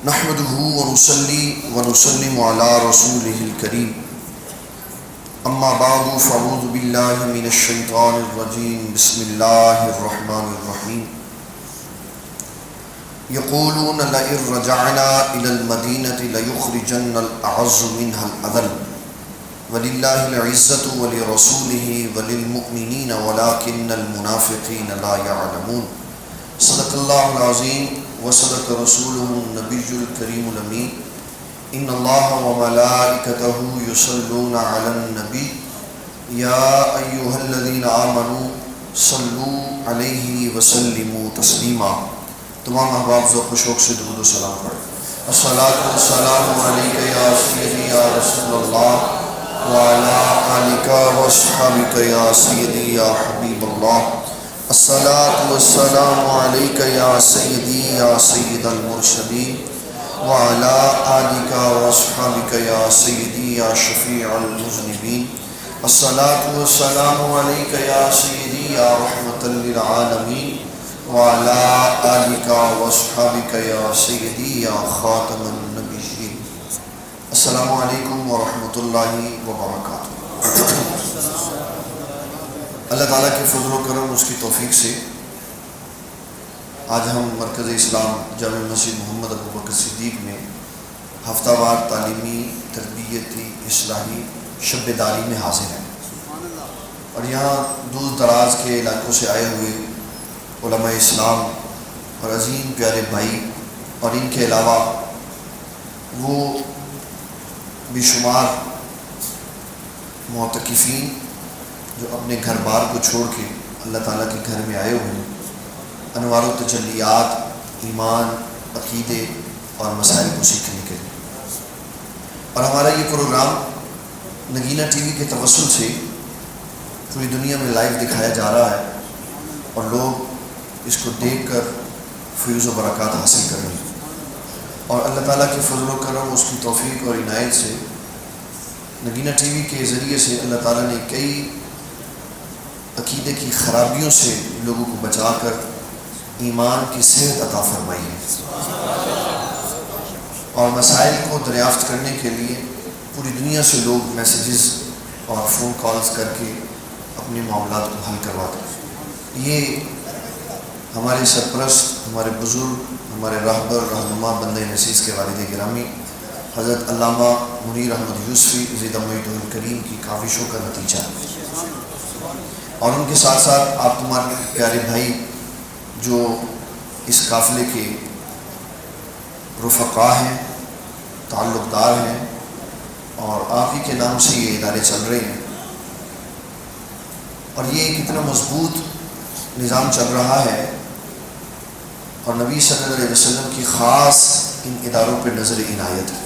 نحمده ونصلي ونسلم على رسوله الكريم اما بعد فاعوذ بالله من الشيطان الرجيم بسم الله الرحمن الرحيم يقولون لئن رجعنا إلى المدينة ليخرجن الأعز منها الأذل ولله العزة ولرسوله وللمؤمنين ولكن المنافقين لا يعلمون صدق الله العظيم وصدق رسوله النبي الكريم الأمين إن الله وملائكته يصلون على النبي يا أيها الذين آمنوا صلوا عليه وسلموا تسليما. تمام احباب ذوق و شوق سے درود و سلام پڑھیں. الصلاۃ والسلام علیک یا سیدی یا رسول اللہ وعلی آلک واصحابک یا سیدی یا حبیب اللہ. الصلاۃ والسلام علیک یا سیدی یا سید المرسلین وعلی آلک واصحابک یا سیدی یا شفیع المذنبین. الصلاۃ والسلام علیک یا سیدی یا رحمۃ للعالمین وعلی آلک واصحابک یا سیدی یا خاتم النبیین. السلام علیکم ورحمۃ اللہ وبرکاتہ. اللہ تعالیٰ کے فضل و کرم اس کی توفیق سے آج ہم مرکز اسلام جامع مسجد محمد ابوبکر صدیق میں ہفتہ وار تعلیمی تربیتی اصلاحی شب داری میں حاضر ہیں، اور یہاں دور دراز کے علاقوں سے آئے ہوئے علماء اسلام اور عظیم پیارے بھائی اور ان کے علاوہ وہ بے شمار معتکفین جو اپنے گھر بار کو چھوڑ کے اللہ تعالیٰ کے گھر میں آئے ہوئے ہیں، انوار و تجلیات ایمان عقیدے اور مسائل کو سیکھنے کے لیے. اور ہمارا یہ پروگرام نگینہ ٹی وی کے توسل سے پوری دنیا میں لائیو دکھایا جا رہا ہے، اور لوگ اس کو دیکھ کر فیوز و برکات حاصل کر رہے ہیں. اور اللہ تعالیٰ کے فضل و کرم اس کی توفیق اور عنایت سے نگینہ ٹی وی کے ذریعے سے اللہ تعالیٰ نے کئی عقیدے کی خرابیوں سے لوگوں کو بچا کر ایمان کی صحت عطا فرمائی ہے، اور مسائل کو دریافت کرنے کے لیے پوری دنیا سے لوگ میسیجز اور فون کالز کر کے اپنے معاملات کو حل کرواتے ہیں. یہ ہمارے سرپرست، ہمارے بزرگ، ہمارے راہبر رہنما بندہ نصیص کے والد گرامی حضرت علامہ منیر احمد یوسفی زیدہ معید الکریم کی کاوشوں کا نتیجہ ہے. اور ان کے ساتھ ساتھ آپ تمہارے پیارے بھائی جو اس قافلے کے رفقا ہیں، تعلق دار ہیں، اور آپ ہی کے نام سے یہ ادارے چل رہے ہیں. اور یہ ایک اتنا مضبوط نظام چل رہا ہے، اور نبی صلی اللہ علیہ وسلم کی خاص ان اداروں پہ نظر عنایت ہے.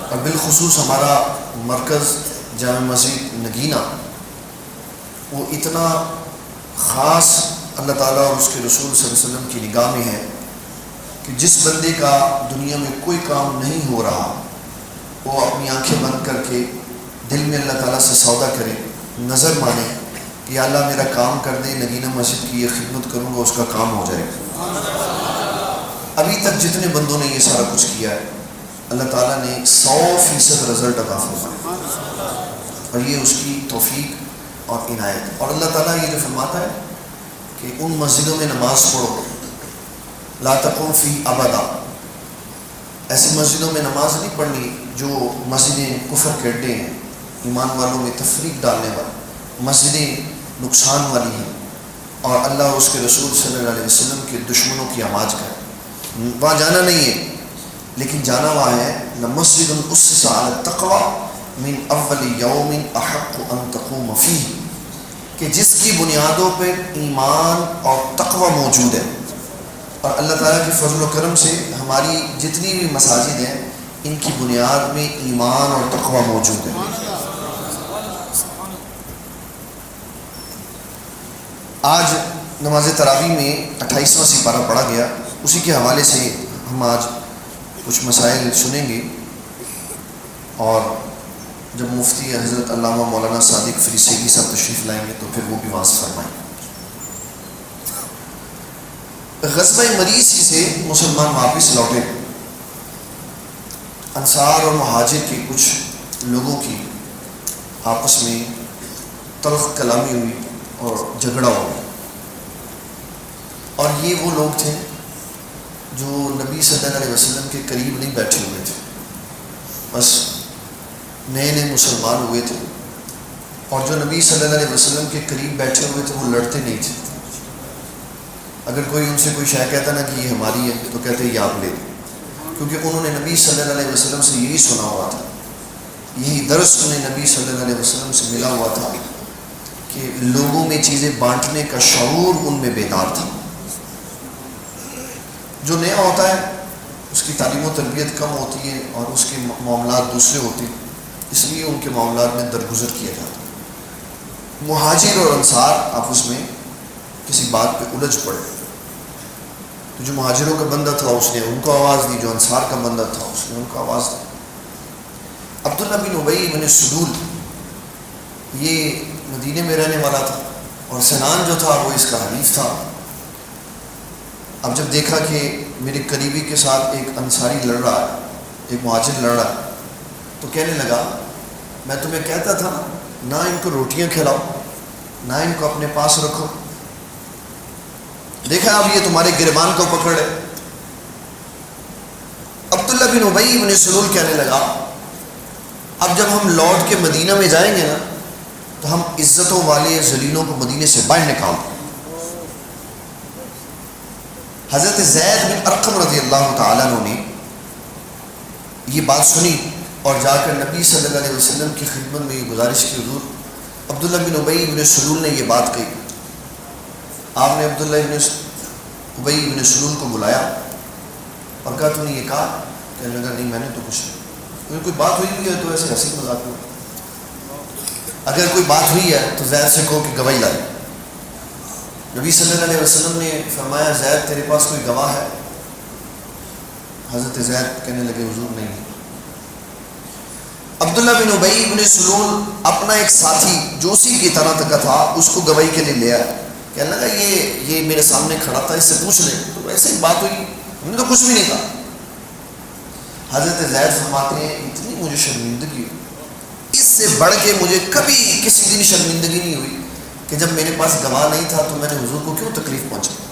اور بالخصوص ہمارا مرکز جامع مسجد نگینہ وہ اتنا خاص اللہ تعالیٰ اور اس کے رسول صلی اللہ علیہ وسلم کی نگاہ میں ہے کہ جس بندے کا دنیا میں کوئی کام نہیں ہو رہا وہ اپنی آنکھیں بند کر کے دل میں اللہ تعالیٰ سے سودا کرے، نظر مانے کہ یا اللہ میرا کام کر دے، نگینہ مسجد کی یہ خدمت کروں گا، اس کا کام ہو جائے گا. ابھی تک جتنے بندوں نے یہ سارا کچھ کیا ہے اللہ تعالیٰ نے 100% رزلٹ عطا فرمایا، اور یہ اس کی توفیق اور عنایت. اور اللہ تعالیٰ یہ جو فرماتا ہے کہ ان مسجدوں میں نماز پڑھو لا تقم فی ابدا، ایسی مسجدوں میں نماز نہیں پڑھنی جو مسجدیں کفر کے اڈے ہیں، ایمان والوں میں تفریق ڈالنے والی مسجدیں نقصان والی ہیں، اور اللہ اس کے رسول صلی اللہ علیہ وسلم کے دشمنوں کی آماج کا ہے. وہاں جانا نہیں ہے، لیکن جانا وہاں ہے لمسجد اسس علی التقوی من اول یوم احق ان تقوم فیہ، کہ جس کی بنیادوں پہ ایمان اور تقوی موجود ہے. اور اللہ تعالیٰ کے فضل و کرم سے ہماری جتنی بھی مساجد ہیں ان کی بنیاد میں ایمان اور تقوی موجود ہے. آج نماز تراویح میں 28واں سپارہ پڑھا گیا، اسی کے حوالے سے ہم آج کچھ مسائل سنیں گے، اور جب مفتی حضرت علامہ مولانا صادق فریسیگی صاحب تشریف لائیں گے تو پھر وہ بھی واضح فرمائیں. غزوہ مریسی سے مسلمان واپس لوٹے، انصار اور مہاجر کے کچھ لوگوں کی آپس میں تلخ کلامی ہوئی اور جھگڑا ہوا، اور یہ وہ لوگ تھے جو نبی صلی اللہ علیہ وسلم کے قریب نہیں بیٹھے ہوئے تھے، بس نئے نئے مسلمان ہوئے تھے، اور جو نبی صلی اللہ علیہ وسلم کے قریب بیٹھے ہوئے تھے وہ لڑتے نہیں تھے۔ اگر کوئی ان سے کوئی شے کہتا نا کہ یہ ہماری ہے تو کہتے یہ آپ لے لیں، کیونکہ انہوں نے نبی صلی اللہ علیہ وسلم سے یہی سنا ہوا تھا، یہی درس انہیں نبی صلی اللہ علیہ وسلم سے ملا ہوا تھا کہ لوگوں میں چیزیں بانٹنے کا شعور ان میں بیدار تھا۔ جو نیا ہوتا ہے اس کی تعلیم و تربیت کم ہوتی ہے اور اس کے معاملات دوسرے ہوتے ہیں، اس لیے ان کے معاملات میں درگزر کیا جاتا ہے۔ مہاجر اور انصار آپس میں کسی بات پہ الجھ پڑے، تو جو مہاجروں کا بندہ تھا اس نے ان کو آواز دی، جو انصار کا بندہ تھا اس نے ان کو آواز دی۔ عبداللہ بن ابی بن سلول یہ مدینے میں رہنے والا تھا، اور سنان جو تھا وہ اس کا حلیف تھا۔ اب جب دیکھا کہ میرے قریبی کے ساتھ ایک انصاری لڑ رہا ہے، ایک مہاجر لڑ رہا ہے، تو کہنے لگا میں تمہیں کہتا تھا نہ ان کو روٹیاں کھلاؤ، نہ ان کو اپنے پاس رکھو، دیکھا اب یہ تمہارے گربان کو پکڑے۔ عبداللہ بن ابی بن سلول کہنے لگا اب جب ہم لوٹ کے مدینہ میں جائیں گے نا تو ہم عزتوں والے ذلیلوں کو مدینے سے باہر نکال دیں۔ حضرت زید بن ارقم رضی اللہ تعالیٰ عنہ نے یہ بات سنی اور جا کر نبی صلی اللہ علیہ وسلم کی خدمت میں یہ گزارش کی، حضور عبداللہ بن ابی بن سلول نے یہ بات کہی۔ آپ نے عبداللہ بن ابی بن سلول کو بلایا اور کہا تو نے یہ کہا؟ کہنے لگا نہیں میں نے تو کچھ نہیں، کوئی بات ہوئی ہے تو ایسے ہنسی مذاق میں، اگر کوئی بات ہوئی ہے تو زید سے کہو کہ گواہی لائے۔ نبی صلی اللہ علیہ وسلم نے فرمایا زید تیرے پاس کوئی گواہ ہے؟ حضرت زید کہنے لگے حضور نہیں۔ عبداللہ بن ابی بن سلول اپنا ایک ساتھی جو اسی کی طرح کا تھا اس کو گواہی کے لیے لے آیا، کہنے لگا یہ میرے سامنے کھڑا تھا، اس سے پوچھ لیں۔ تو ایسے ہی بات ہوئی، ہم نے تو کچھ بھی نہیں کہا۔ حضرت زید فرماتے ہیں اتنی مجھے شرمندگی ہوئی، اس سے بڑھ کے مجھے کبھی کسی دن شرمندگی نہیں ہوئی کہ جب میرے پاس گواہ نہیں تھا تو میں نے حضور کو کیوں تکلیف پہنچائی۔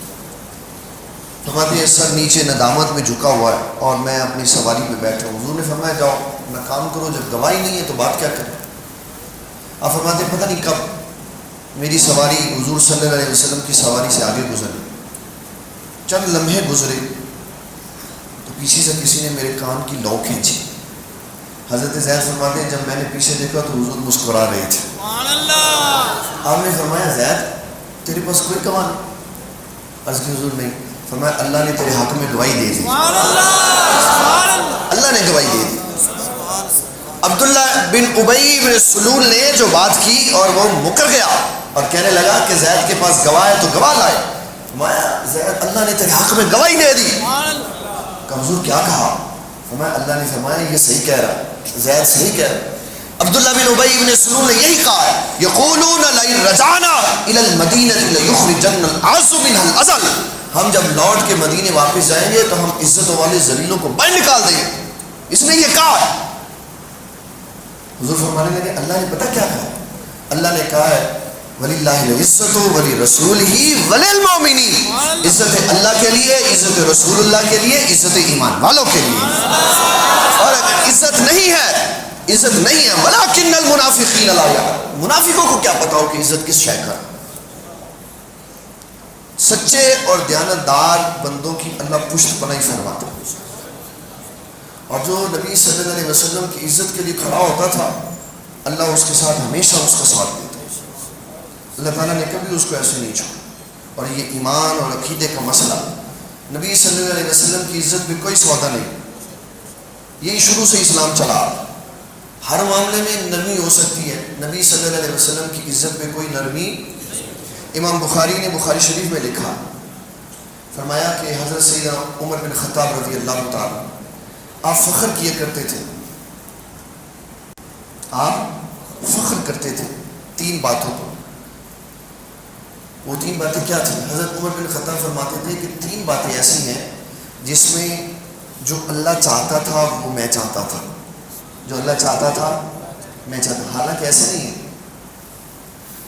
فرماتے ہیں سر نیچے ندامت میں جھکا ہوا ہے اور میں اپنی سواری پہ بیٹھا ہوں۔ حضور نے فرمایا جاؤ اپنا کام کرو، جب گواہی نہیں ہے تو بات کیا کریں۔ آپ فرماتے ہیں پتہ نہیں کب میری سواری حضور صلی اللہ علیہ وسلم کی سواری سے آگے گزری، چند لمحے گزرے تو پیچھے سے کسی نے میرے کان کی لو کھینچی۔ حضرت زید فرماتے ہیں جب میں نے پیچھے دیکھا تو حضور مسکرا رہے تھے۔ آپ نے فرمایا زید تیرے پاس کوئی گواہ نہیں؟ عرض کی حضور نہیں۔ فرمایا اللہ نے تیرے حق میں گواہی دے دی، اللہ نے گواہی دے دی۔ عبداللہ بن ابی بن سلول نے جو بات کی اور وہ مکر گیا اور کہنے لگا کہ زید کے پاس گواہ ہے تو گواہ لائے۔ فرمایا زید اللہ نے تیرے حق میں گواہی دے دی۔ کہ حضور کیا کہا؟ فرمایا اللہ نے فرمایا یہ صحیح کہہ رہا، زید صحیح کہہ رہا۔ عبداللہ بن ابی بن سلول نے یہی کہا ہے یقولون لئن رجعنا الى المدینہ لیخرجن الاعز منها الاذل، ہم جب لوٹ کے مدینے واپس جائیں گے تو ہم عزتوں والے ذلیلوں کو باہر نکال دیں گے، اس نے یہ کہا ہے۔ حضور فرمانے لگے اللہ نے پتہ کیا کہا؟ اللہ نے کہا ہے وَلِلَّهِ الْعِزَّةُ وَلِرَسُولِهِ وَلِلْمُؤْمِنِينَ، عزت اللہ کے لیے، عزت رسول اللہ کے لیے، عزت ایمان والوں کے لیے۔ اور اگر عزت نہیں ہے، عزت نہیں ہے وَلَكِنَّ الْمُنَافِقِينَ لَا يَعْلَمُونَ، منافقوں کو کیا پتا ہو کہ عزت کس شے کا۔ سچے اور دیانتدار بندوں کی اللہ پشت پناہی فرماتا ہے، اور جو نبی صلی اللہ علیہ وسلم کی عزت کے لیے کھڑا ہوتا تھا اللہ اس کے ساتھ ہمیشہ اس کا ساتھ دیتا ہے۔ اللہ تعالیٰ نے کبھی اس کو ایسے نہیں چھوڑا۔ اور یہ ایمان اور عقیدے کا مسئلہ، نبی صلی اللہ علیہ وسلم کی عزت میں کوئی سودا نہیں، یہی شروع سے اسلام چلا۔ ہر معاملے میں نرمی ہو سکتی ہے، نبی صلی اللہ علیہ وسلم کی عزت میں کوئی نرمی۔ امام بخاری نے بخاری شریف میں لکھا، فرمایا کہ حضرت سیدنا عمر بن خطاب رضی اللہ تعالیٰ آپ فخر کیا کرتے تھے، آپ فخر کرتے تھے تین باتوں پر۔ وہ 3 باتیں کیا تھیں؟ حضرت عمر بن خطاب فرماتے تھے کہ 3 باتیں ایسی ہیں جس میں جو اللہ چاہتا تھا وہ میں چاہتا تھا، جو اللہ چاہتا تھا میں چاہتا، حالانکہ ایسے نہیں ہے.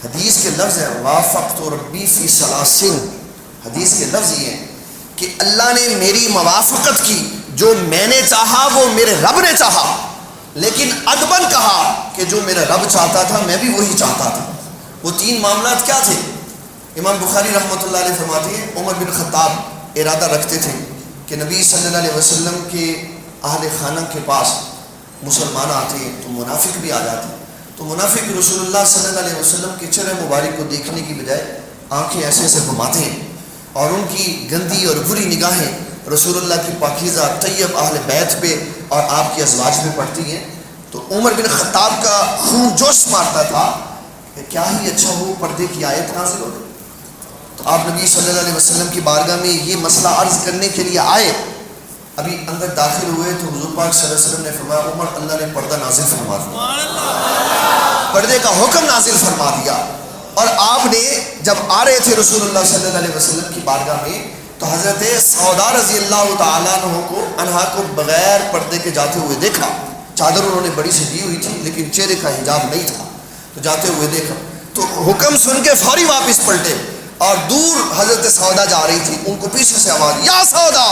حدیث کے لفظ ہے وافقت ربی فی سلاسل، حدیث کے لفظ یہ ہیں کہ اللہ نے میری موافقت کی، جو میں نے چاہا وہ میرے رب نے چاہا، لیکن ادبن کہا کہ جو میرا رب چاہتا تھا میں بھی وہی چاہتا تھا. وہ 3 معاملات کیا تھے؟ امام بخاری رحمۃ اللہ علیہ فرماتے ہیں عمر بن خطاب ارادہ رکھتے تھے کہ نبی صلی اللہ علیہ وسلم کے اہل خانہ کے پاس مسلمان آتے تو منافق بھی آ جاتے، تو منافق رسول اللہ صلی اللہ علیہ وسلم کے چہرے مبارک کو دیکھنے کی بجائے آنکھیں ایسے ایسے گھماتے ہیں، اور ان کی گندی اور بری نگاہیں رسول اللہ کی پاکیزہ طیب اہل بیت پہ اور آپ کی ازواج پہ پڑتی ہیں. تو عمر بن خطاب کا خون جوش مارتا تھا کہ کیا ہی اچھا ہو پردے کی آیت نازل ہو گئی. تو آپ نبی صلی اللہ علیہ وسلم کی بارگاہ میں یہ مسئلہ عرض کرنے کے لیے آئے. ابھی اندر داخل ہوئے تو حضور پاک صلی اللہ علیہ وسلم نے فرمایا عمر اللہ نے پردہ نازل فرما دیا، پردے کا حکم نازل فرما دیا. اور آپ نے جب آ رہے تھے رسول اللہ صلی اللہ علیہ وسلم کی بارگاہ میں تو حضرت سودا رضی اللہ تعالیٰ عنہا کو بغیر پردے کے جاتے ہوئے دیکھا. چادر انہوں نے بڑی سی دی ہوئی تھی لیکن چہرے کا حجاب نہیں تھا، تو جاتے ہوئے دیکھا تو حکم سن کے فوری واپس پلٹے، اور دور حضرت سودا جا رہی تھی، ان کو پیچھے سے آواز یا سودا،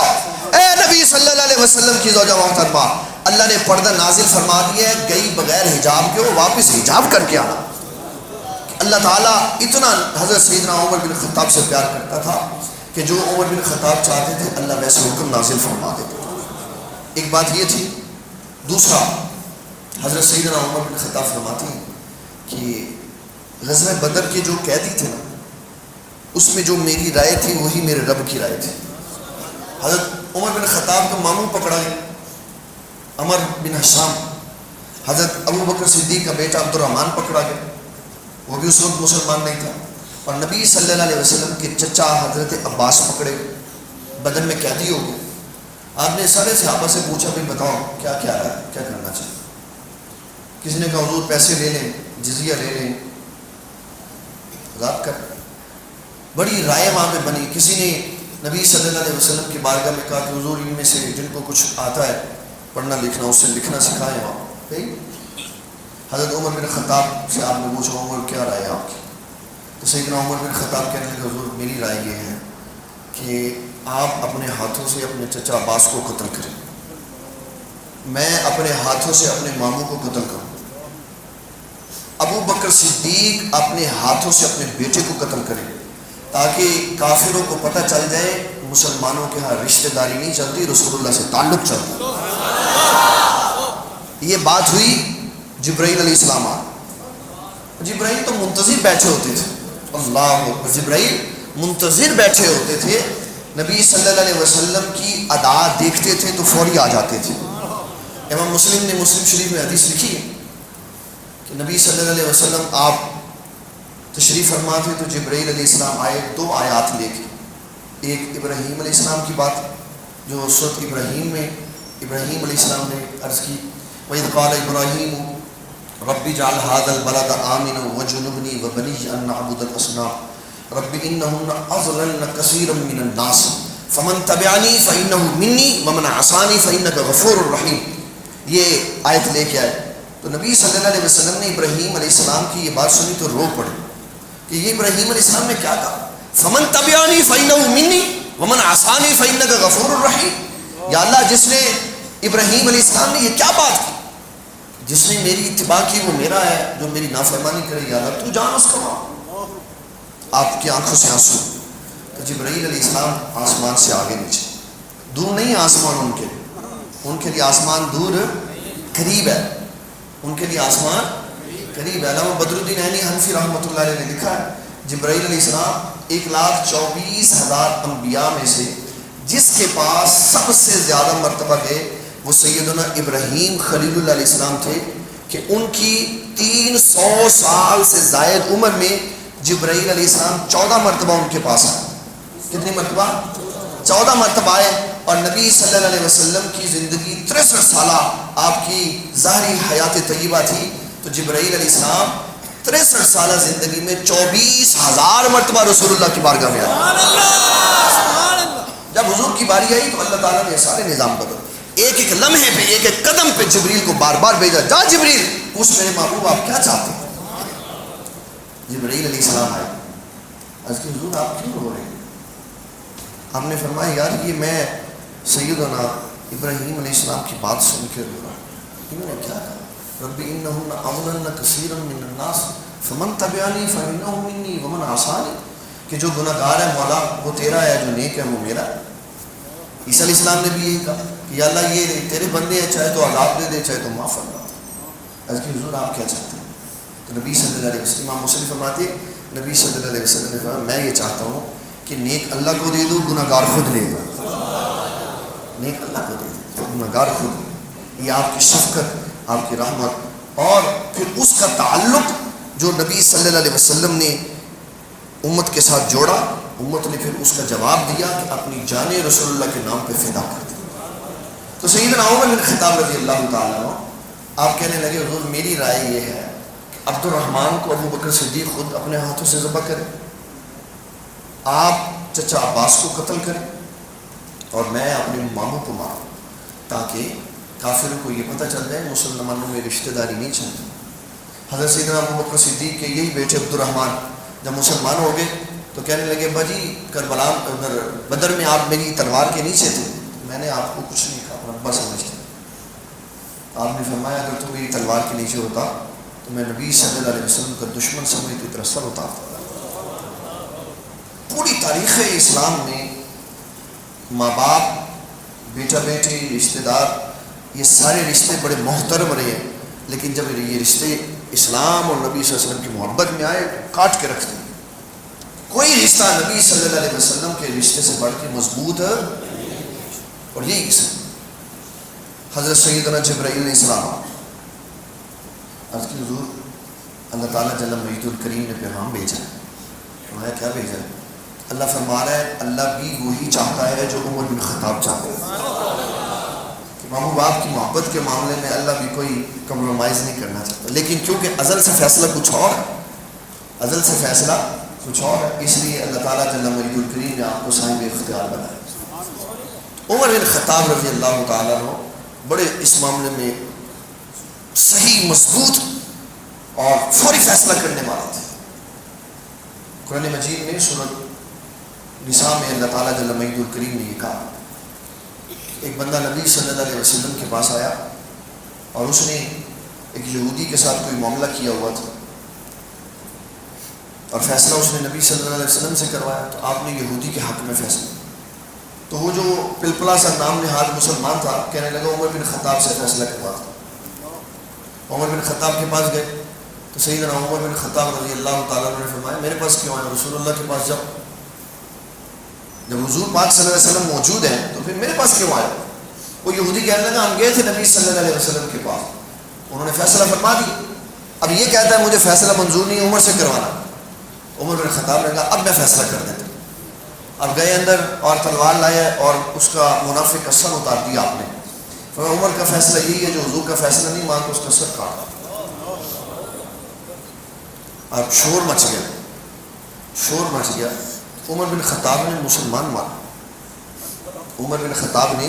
اے نبی صلی اللہ علیہ وسلم کی زوجہ محترمہ، اللہ نے پردہ نازل فرما دیا ہے، گئی بغیر حجاب کے وہ واپس حجاب کر کے آنا. اللہ تعالیٰ اتنا حضرت سیدنا عمر بن خطاب سے پیار کرتا تھا کہ جو عمر بن خطاب چاہتے تھے اللہ ویسے حکم نازل فرما دیتے. ایک بات یہ تھی. دوسرا، حضرت سیدنا عمر بن خطاب فرماتے ہیں کہ غزوہ بدر کے جو قیدی تھے نا، اس میں جو میری رائے تھی وہی میرے رب کی رائے تھی. حضرت عمر بن خطاب کا ماموں پکڑا گیا عمر بن حشام، حضرت ابو بکر صدیق کا بیٹا عبد الرحمن پکڑا گیا، وہ بھی اس وقت مسلمان نہیں تھا، اور نبی صلی اللہ علیہ وسلم کے چچا حضرت عباس پکڑے بدر میں قیدی ہو گئے. آپ نے سارے صحابہ سے پوچھا بھی بتاؤ کیا کیا ہے، کیا کرنا چاہیے. کسی نے کہا حضور پیسے لے لیں، جزیہ لے لیں، آزاد کر. بڑی رائے وہاں پہ بنی. کسی نے نبی صلی اللہ علیہ وسلم کی بارگاہ میں کہا کہ حضور ان میں سے جن کو کچھ آتا ہے پڑھنا لکھنا اس سے لکھنا سکھائیں آپ. حضرت عمر بن خطاب سے آپ نے پوچھا عمر کیا رائے آپ کی؟ تو سیدنا عمر بن خطاب کہنے لگے حضور میری رائے یہ ہے کہ آپ اپنے ہاتھوں سے اپنے چچا عباس کو قتل کریں، میں اپنے ہاتھوں سے اپنے ماموں کو قتل کروں، ابو بکر صدیق اپنے ہاتھوں سے اپنے بیٹے کو قتل کریں، تاکہ کافروں کو پتہ چل جائے مسلمانوں کے ہاں رشتہ داری نہیں چلتی، رسول اللہ سے تعلق چلتا. یہ بات ہوئی. جبرائیل علیہ السلام جبرائیل تو منتظر بیٹھے ہوتے تھے، اللہ اکبر، جبرائیل منتظر بیٹھے ہوتے تھے، نبی صلی اللہ علیہ وسلم کی ادا دیکھتے تھے تو فوری آ جاتے تھے. امام مسلم نے مسلم شریف میں حدیث لکھی ہے کہ نبی صلی اللہ علیہ وسلم آپ تشریف فرما تھے تو جبرائیل علیہ السلام آئے 2 آیات لے کے. ایک ابراہیم علیہ السلام کی بات جو سورۃ ابراہیم میں ابراہیم علیہ السلام نے عرض کی وَإِذْ قَالَ إِبْرَاهِيمُ رَبِّ اجْعَلْ هَٰذَا الْبَلَدَ آمِنًا وَاجْنُبْنِي وَبَنِيَّ أَن نَّعْبُدَ الْأَصْنَامَ رَبِّ إِنَّهُنَّ أَضْلَلْنَ كَثِيرًا مِّنَ النَّاسِ فَمَن تَبِعَنِي فَإِنَّهُ مِنِّي وَمَنْ عَصَانِي فَإِنَّكَ غَفُورٌ رَّحِيمٌ. یہ آیت لے کے آئے تو نبی صلی اللہ علیہ وسلم نے ابراہیم علیہ السلام کی یہ بات سنی تو رو پڑے کہ یہ ابراہیم علیہ السلام نے کیا کہا، فَمَن تَبِعَنِي فَإِنَّهُ مِنِّي وَمَنْ عَصَانِي فَإِنَّكَ غَفُورٌ رَّحِيمٌ. یا اللہ جس نے ابراہیم علیہ السلام نے یہ کیا بات کی، جس نے میری اتباع کی وہ میرا ہے، جو میری نافرمانی کرے یا اللہ تو جان اس کا. آپ کی آنکھوں سے آنسو. تو جبرائیل علیہ السلام آسمان سے آگے نیچے، دور نہیں آسمان ان کے لیے آسمان دور قریب ہے، ان کے لیے آسمان قریب ہے. علامہ بدر الدین عینی حنفی رحمۃ اللہ علیہ نے لکھا ہے جبرائیل علیہ السلام 1,24,000 انبیاء میں سے جس کے پاس سب سے زیادہ مرتبہ گئے وہ سیدنا ابراہیم خلیل اللہ علیہ السلام تھے کہ ان کی 300 سال سے زائد عمر میں جبرائیل علیہ السلام 14 مرتبہ ان کے پاس آئے. کتنی مرتبہ؟ 14 مرتبہ آئے. اور نبی صلی اللہ علیہ وسلم کی زندگی 63 سالہ آپ کی ظاہری حیات طیبہ تھی. تو جبرائیل علیہ السلام 63 سالہ زندگی میں 24,000 مرتبہ رسول اللہ کی بارگاہ میں آیا. جب حضور کی باری آئی تو اللہ تعالیٰ نے سارے نظام بدل. ایک ایک لمحے پہ ایک ایک قدم پہ جبریل کو بار بار بھیجا, جا جبریل پوچھ میرے محبوب آپ کیا چاہتے ہیں. جبریل علیہ السلام آئے. عرض کی حضور آپ کیوں رو رہے ہیں؟ ہم نے فرمایا یار یہ میں سیدنا ابراہیم علیہ السلام کی بات سن کے رو رہا ہوں. انہوں نے کیا کہا؟ رب انہن اضللن کثیرا من الناس فمن تبعنی فانہ منی ومن عصانی, کہ جو گناہ گار ہے مولا وہ تیرا ہے, جو نیک ہے وہ میرا ہے. عیسیٰ علیہ السلام نے بھی یہی کہا کہ یا اللہ یہ تیرے بندے ہیں, چاہے تو عذاب دے دے چاہے تو معاف فرما دے. عرض کی حضور آپ کیا چاہتے ہیں؟ تو نبی صلی اللہ علیہ وسلم, امام مسلم فرماتے ہیں نبی صلی اللہ علیہ وسلم نے فرمایا میں یہ چاہتا ہوں کہ نیک اللہ کو دے دوں, گناہ گار خود لے گا. نیک اللہ کو دے دوں, گناہ گار خود. یہ آپ کی شفقت, آپ کی رحمت, اور پھر اس کا تعلق جو نبی صلی اللہ علیہ وسلم نے امت کے ساتھ جوڑا. امت نے پھر اس کا جواب دیا کہ اپنی جان رسول اللہ کے نام پہ فدا کر دی. تو سیدنا عمر بن خطاب رضی اللہ تعالیٰ عنہ آپ کہنے لگے حضور میری رائے یہ ہے کہ عبد الرحمن کو ابو بکر صدیق خود اپنے ہاتھوں سے ذبح کریں, آپ چچا عباس کو قتل کریں, اور میں اپنے ماموں کو ماروں, تاکہ کافروں کو یہ پتہ چل جائے مسلمانوں میں رشتہ داری نہیں چلتی. حضرت سیدنا ابو بکر صدیق کے یہی بیٹے عبد الرحمن جب مسلمان ہو گئے تو کہنے لگے باجی کربلا ادھر بدر میں آپ میری تلوار کے نیچے تھے, میں نے آپ کو کچھ نہیں کہا, اپنا ابا سمجھتے. آپ نے فرمایا اگر تو میری تلوار کے نیچے ہوتا تو میں نبی صلی اللہ علیہ وسلم کا دشمن سمجھ کی طرح سر اتارتا. پوری تاریخ اسلام میں ماں باپ, بیٹا بیٹی, رشتہ دار, یہ سارے رشتے بڑے محترم رہے ہیں, لیکن جب یہ رشتے اسلام اور نبی صلی اللہ علیہ وسلم کی محبت میں آئے کاٹ کے رکھ دیں. کوئی رشتہ نبی صلی اللہ علیہ وسلم کے رشتے سے بڑھ کے مضبوط ہے. اور یہی حضرت سیدنا جبرائیل علیہ السلام عرض کی حضور اللہ تعالیٰ جل مجید الکریم نے پیغام بھیجا ہے. فرمایا کیا بھیجا ہے؟ اللہ فرما رہا ہے اللہ بھی وہی چاہتا ہے جو عمر بن خطاب چاہتا ہے. مامو باپ کی محبت کے معاملے میں اللہ بھی کوئی کمپرومائز نہیں کرنا چاہتا, لیکن کیونکہ ازل سے فیصلہ کچھ اور ہے, ازل سے فیصلہ کچھ اور ہے, اس لیے اللہ تعالیٰ جل مجید الکریم نے آپ کو صاحب اختیار بنایا. عمر بن خطاب رضی اللہ تعالیٰ عنہ بڑے اس معاملے میں صحیح, مضبوط اور فوری فیصلہ کرنے والے تھے. قرآن مجید میں سورۃ نساء میں اللہ تعالیٰ جل مجید الکریم نے یہ کہا, ایک بندہ نبی صلی اللہ علیہ وسلم کے پاس آیا اور اس نے ایک یہودی کے ساتھ کوئی معاملہ کیا ہوا تھا, اور فیصلہ اس نے نبی صلی اللہ علیہ وسلم سے کروایا. تو آپ نے یہودی کے حق میں فیصلہ, تو وہ جو پلپلا سا نام نہاد مسلمان تھا کہنے لگا عمر بن خطاب سے فیصلہ کروا تھا. عمر بن خطاب کے پاس گئے تو سیدنا عمر بن خطاب رضی اللہ تعالیٰ عنہ نے فرمایا میرے پاس کیوں آئے؟ رسول اللہ کے پاس جب حضور پاک صلی اللہ علیہ وسلم موجود ہیں تو پھر میرے پاس کیوں آئے؟ وہ یہودی کہنے لگا ہم گئے تھے نبی صلی اللہ علیہ وسلم کے پاس, انہوں نے فیصلہ فرما دیا, اب یہ کہتا ہے مجھے فیصلہ منظور نہیں عمر سے کروانا. عمر بن خطاب نے کہا اب میں فیصلہ کر دیتا ہوں. اب گئے اندر اور تلوار لائے اور اس کا منافق کا سر اتار دیا آپ نے. عمر کا فیصلہ یہی ہے جو حضور کا فیصلہ نہیں مانتا اس کا سر کاٹا. اب شور مچ گیا. عمر بن خطاب نے مسلمان مارا. عمر بن خطاب نے,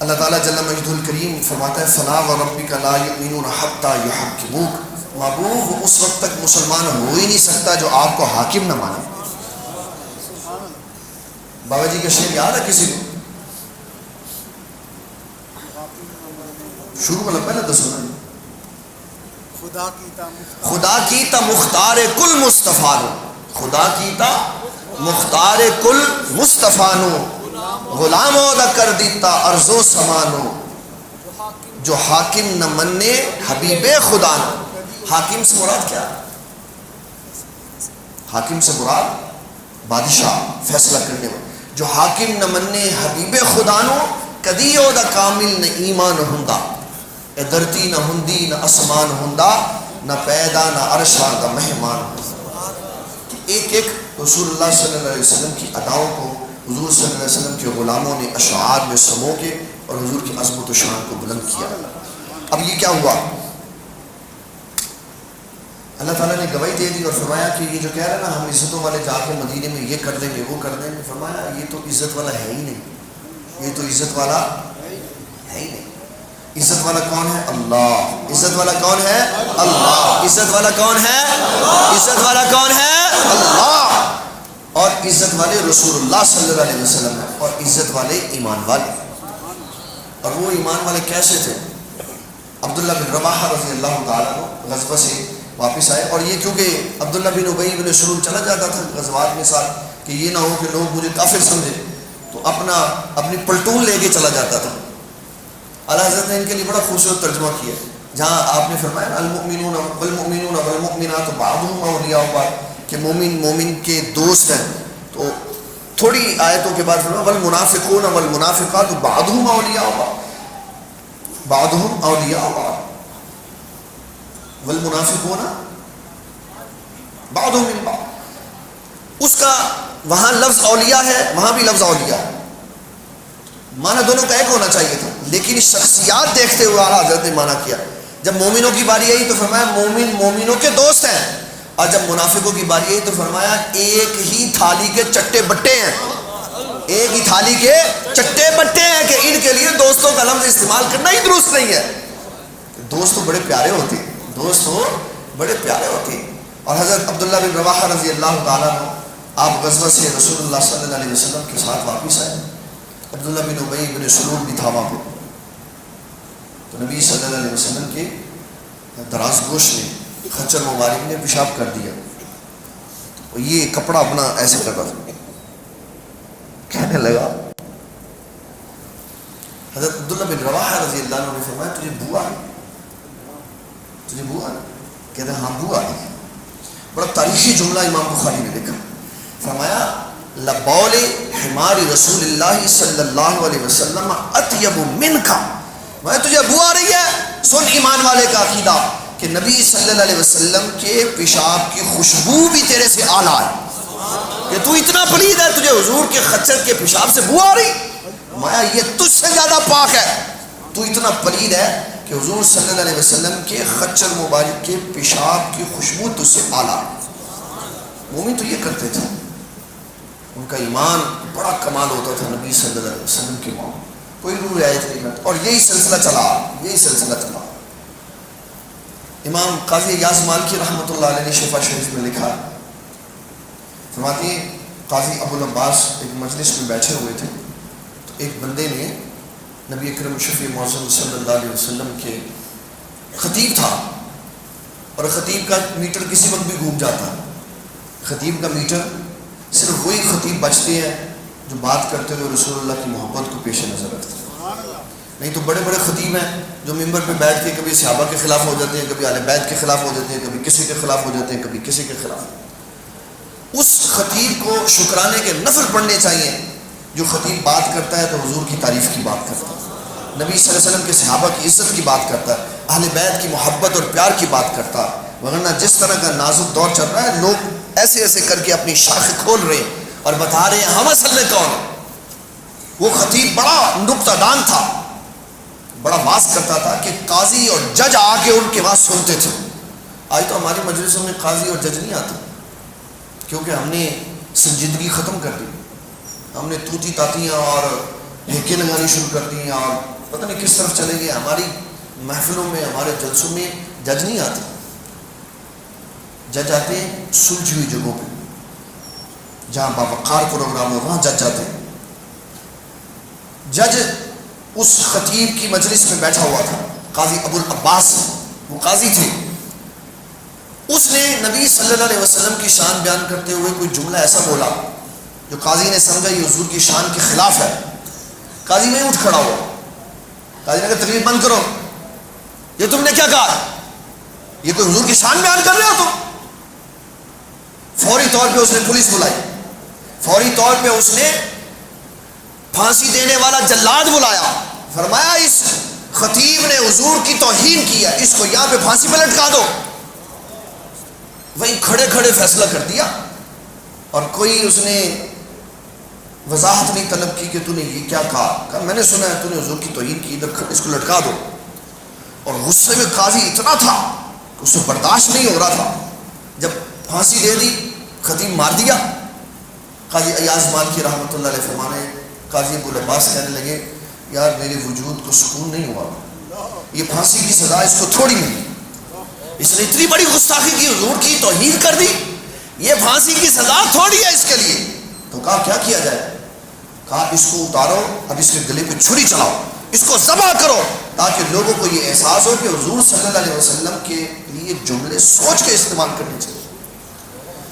اللہ تعالیٰ جل مجید الکریم فرماتا ہے فلا وربک لا یؤمنون حتی یحکموک, محبوب اس وقت تک مسلمان ہو ہی نہیں سکتا جو آپ کو حاکم نہ مانے. بابا جی کا شعر یاد ہے کسی کو؟ شروع والا پہلے تو سنا, خدا کیتا مختار کل مصطفیٰ, خدا کیتا مختار کل مصطفیٰ غلام عہدہ کر دیتا ارض و سمانو, جو حاکم نہ مننے حبیب خدا نو. حاکم سے مراد کیا؟ حاکم سے مراد بادشاہ, فیصلہ کرنے والا. جو حاکم نہ مننے حبیب خدا نو کدی عہدہ کامل نہ ایمان ہوندا, اے دھرتی نہ ہندی نہ اسمان ہوندا, نہ پیدا نہ عرشا نہ مہمان ہوندا. ایک ایک رسول اللہ صلی اللہ علیہ وسلم کی اداؤں کو حضور صلی اللہ علیہ وسلم کے غلاموں نے اشعار میں سمو کے اور حضور کی عظمت و شان کو بلند کیا. اب یہ کیا ہوا؟ اللہ تعالیٰ نے گواہی دے دی اور فرمایا کہ یہ جو کہہ رہے ہیں نا ہم عزتوں والے جا کے مدینے میں یہ کر دیں گے وہ کر دیں گے، فرمایا یہ تو عزت والا ہے ہی نہیں، یہ تو عزت والا ہے ہی نہیں۔ عزت والا کون ہے؟ اللہ۔ عزت والا کون ہے؟ اللہ۔ عزت والا کون ہے؟ عزت والا کون ہے؟ اللہ۔ اور عزت والے رسول اللہ صلی اللہ علیہ وسلم ہے، اور عزت والے ایمان والے۔ اور وہ ایمان والے کیسے تھے؟ عبداللہ بن رواحہ رضی اللہ تعالیٰ عنہ غزوہ سے واپس آئے، اور یہ کیونکہ عبداللہ بن ابی بن سلول چلا جاتا تھا غزوات میں ساتھ کہ یہ نہ ہو کہ لوگ مجھے کافر سمجھے، تو اپنی پلٹون لے کے چلا جاتا تھا۔ اعلیٰ حضرت نے ان کے لیے بڑا خوبصورت ترجمہ کیا، جہاں آپ نے فرمایا المؤمنون والمؤمنون والمؤمنات بعضهم اولیاء بعض، کہ مومن کے دوست ہیں، تو تھوڑی آیتوں کے بعد فرمایا والمنافقون والمنافقات بعضهم اولیاء بعضهم اولیاء بعض والمنافقون بعضهم من بعض۔ اس کا وہاں لفظ اولیاء ہے، وہاں بھی لفظ اولیاء ہے، معنی دونوں کا ایک ہونا چاہیے تھا، لیکن شخصیات دیکھتے ہوئے اعلیٰ حضرت نے معنی کیا۔ جب مومنوں کی باری آئی تو فرمایا مومن مومنوں کے دوست ہیں، اور جب منافقوں کی باری آئی تو فرمایا ایک ہی تھالی کے چٹے بٹے ہیں، ایک ہی تھالی کے چٹے بٹے ہیں، کہ ان کے لیے دوستوں کا لفظ استعمال کرنا ہی درست نہیں ہے۔ دوست تو بڑے پیارے ہوتے ہیں، دوست تو بڑے پیارے ہوتے ہیں۔ اور حضرت عبداللہ بن رواحہ رضی اللہ تعالیٰ عنہ آپ غزوہ سے رسول اللہ صلی اللہ علیہ وسلم کے ساتھ واپس آئے، عبداللہ بن ابی بن سلول بھی تھا وہاں پہ، تو نبی صلی اللہ علیہ وسلم کے دراز گوش میں خچر مبارک نے پیشاب کر دیا، اور یہ کپڑا اپنا ایسے کر رہا تھا، کہنے لگا حضرت عبداللہ بن رواحہ رضی اللہ عنہ نے فرمایا تجھے بو آ گئی، تجھے بو آ گئی؟ کہتے ہیں ہاں بو آ گئی۔ بڑا تاریخی جملہ امام بخاری نے لکھا، فرمایا لبول حمار رسول اللہ صلی اللہ علیہ وسلم اطیب منکا، میں تجھے بو آ رہی ہے، سن ایمان والے کا عقیدہ کہ نبی صلی اللہ علیہ وسلم کے پیشاب کی خوشبو بھی تیرے سے اعلیٰ ہے، کہ تو اتنا پلید ہے تجھے حضور کے خچر کے پیشاب سے بو آ رہی، مایا یہ تجھ سے زیادہ پاک ہے، تو اتنا پلید ہے کہ حضور صلی اللہ علیہ وسلم کے خچر مبارک کے پیشاب کی خوشبو تجھ سے اعلیٰ ہے۔ مومن تو یہ کرتے تھے، ان کا ایمان بڑا کمال ہوتا تھا نبی صلی اللہ علیہ وسلم کے ماں، کوئی روح رعایت نہیں کرتا، اور یہی سلسلہ چلا۔ امام قاضی ایاز مالکی رحمۃ اللہ علیہ نے شفا شریف میں لکھا، فرماتے ہیں قاضی ابو العباس ایک مجلس میں بیٹھے ہوئے تھے، تو ایک بندے نے نبی اکرم شفیع معظم صلی اللہ علیہ وسلم کے خطیب تھا، اور خطیب کا میٹر کسی وقت بھی گھوم جاتا، خطیب کا میٹر صرف وہی خطیب بچتے ہیں جو بات کرتے ہوئے رسول اللہ کی محبت کو پیش نظر رکھتے ہیں، نہیں تو بڑے بڑے خطیب ہیں جو ممبر پہ بیٹھ کے کبھی صحابہ کے خلاف ہو جاتے ہیں، کبھی اہل بیت کے خلاف ہو جاتے ہیں، کبھی کسی کے خلاف ہو جاتے ہیں، کبھی کسی کے خلاف۔ اس خطیب کو شکرانے کے نفل پڑھنے چاہیے جو خطیب بات کرتا ہے تو حضور کی تعریف کی بات کرتا ہے، نبی صلی اللہ علیہ وسلم کے صحابہ کی عزت کی بات کرتا ہے، اہل بیت کی محبت اور پیار کی بات کرتا ہے، ورنہ جس طرح کا نازک دور چل رہا ہے لوگ ایسے ایسے کر کے اپنی شاخیں کھول رہے ہیں اور بتا رہے ہیں ہم اصل میں کون ہیں۔ وہ خطیب بڑا نکتہ دان تھا، بڑا واز کرتا تھا کہ قاضی اور جج آ کے ان کے واز سنتے تھے۔ آج تو ہماری مجلسوں میں قاضی اور جج نہیں آتے، کیونکہ ہم نے سنجیدگی ختم کر دی، ہم نے توتی تاتیاں اور ہیکے لگانی شروع کر دی، اور پتہ نہیں کس طرف چلے گئے۔ ہماری محفلوں میں ہمارے جلسوں میں جج نہیں آتے، جج آتے ہیں سلجھی ہوئی جگہوں پہ جہاں باوقار پروگرام ہو، وہاں جج جاتے ہیں۔ جج اس خطیب کی مجلس میں بیٹھا ہوا تھا، قاضی ابو العباس وہ قاضی تھے، اس نے نبی صلی اللہ علیہ وسلم کی شان بیان کرتے ہوئے کوئی جملہ ایسا بولا جو قاضی نے سمجھا یہ حضور کی شان کے خلاف ہے۔ قاضی میں اٹھ کھڑا ہوا، قاضی نے کہا تقریر بند کرو، یہ تم نے کیا کہا، یہ کوئی حضور کی شان بیان کر رہے ہو تم؟ فوری طور پہ اس نے پولیس بلائی، فوری طور پہ اس نے پھانسی دینے والا جلاد بلایا، فرمایا اس خطیب نے حضور کی توہین کی ہے، اس کو یہاں پہ پھانسی پہ لٹکا دو۔ وہیں کھڑے کھڑے فیصلہ کر دیا، اور کوئی اس نے وضاحت نہیں طلب کی کہ تو نے یہ کیا کہا میں نے سنا ہے تو نے حضور کی توہین کی، ادھر اس کو لٹکا دو۔ اور غصے میں قاضی اتنا تھا کہ اسے برداشت نہیں ہو رہا تھا، جب پھانسی دے دی، خطیب مار دیا، قاضی ایاز مالکی رحمۃ اللہ علیہ فرمانے، قاضی ابو العباس کہنے لگے یار میرے وجود کو سکون نہیں ہوا، یہ پھانسی کی سزا اس کو تھوڑی ملی، اس نے اتنی بڑی گستاخی کی، حضور کی توہین کر دی، یہ پھانسی کی سزا تھوڑی ہے اس کے لیے۔ تو کہا کیا کیا جائے؟ کہا اس کو اتارو، اب اس کے گلے پہ چھری چلاؤ، اس کو ذبح کرو، تاکہ لوگوں کو یہ احساس ہو کہ حضور صلی اللہ علیہ وسلم کے لیے جملے سوچ کے استعمال کرنے چاہیے۔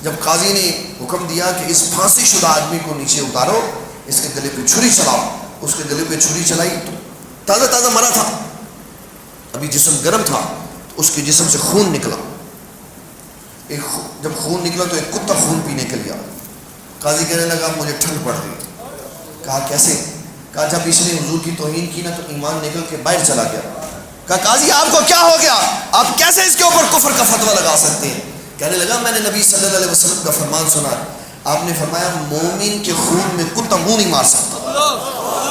جب قاضی نے حکم دیا کہ اس پھانسی شدہ آدمی کو نیچے اتارو، اس کے گلے پہ چھری چلاؤ، اس کے گلے پہ چھری چلائی تو تازہ تازہ مرا تھا، ابھی جسم گرم تھا، تو اس کے جسم سے خون نکلا، جب خون نکلا تو ایک کتا خون پینے کے لیا۔ قاضی کہنے لگا مجھے ٹھنڈ پڑ رہی۔ کہا کیسے؟ کہا جب اس نے حضور کی توہین کی نا تو ایمان نکل کے باہر چلا گیا۔ کہا قاضی آپ کو کیا ہو گیا؟ آپ کیسے اس کے اوپر کفر کا فتویٰ لگا سکتے ہیں؟ کہنے لگا میں نے نبی صلی اللہ علیہ وسلم کا فرمان سنا، آپ نے فرمایا مومن کے خون میں کتا منہ نہیں مار سکتا،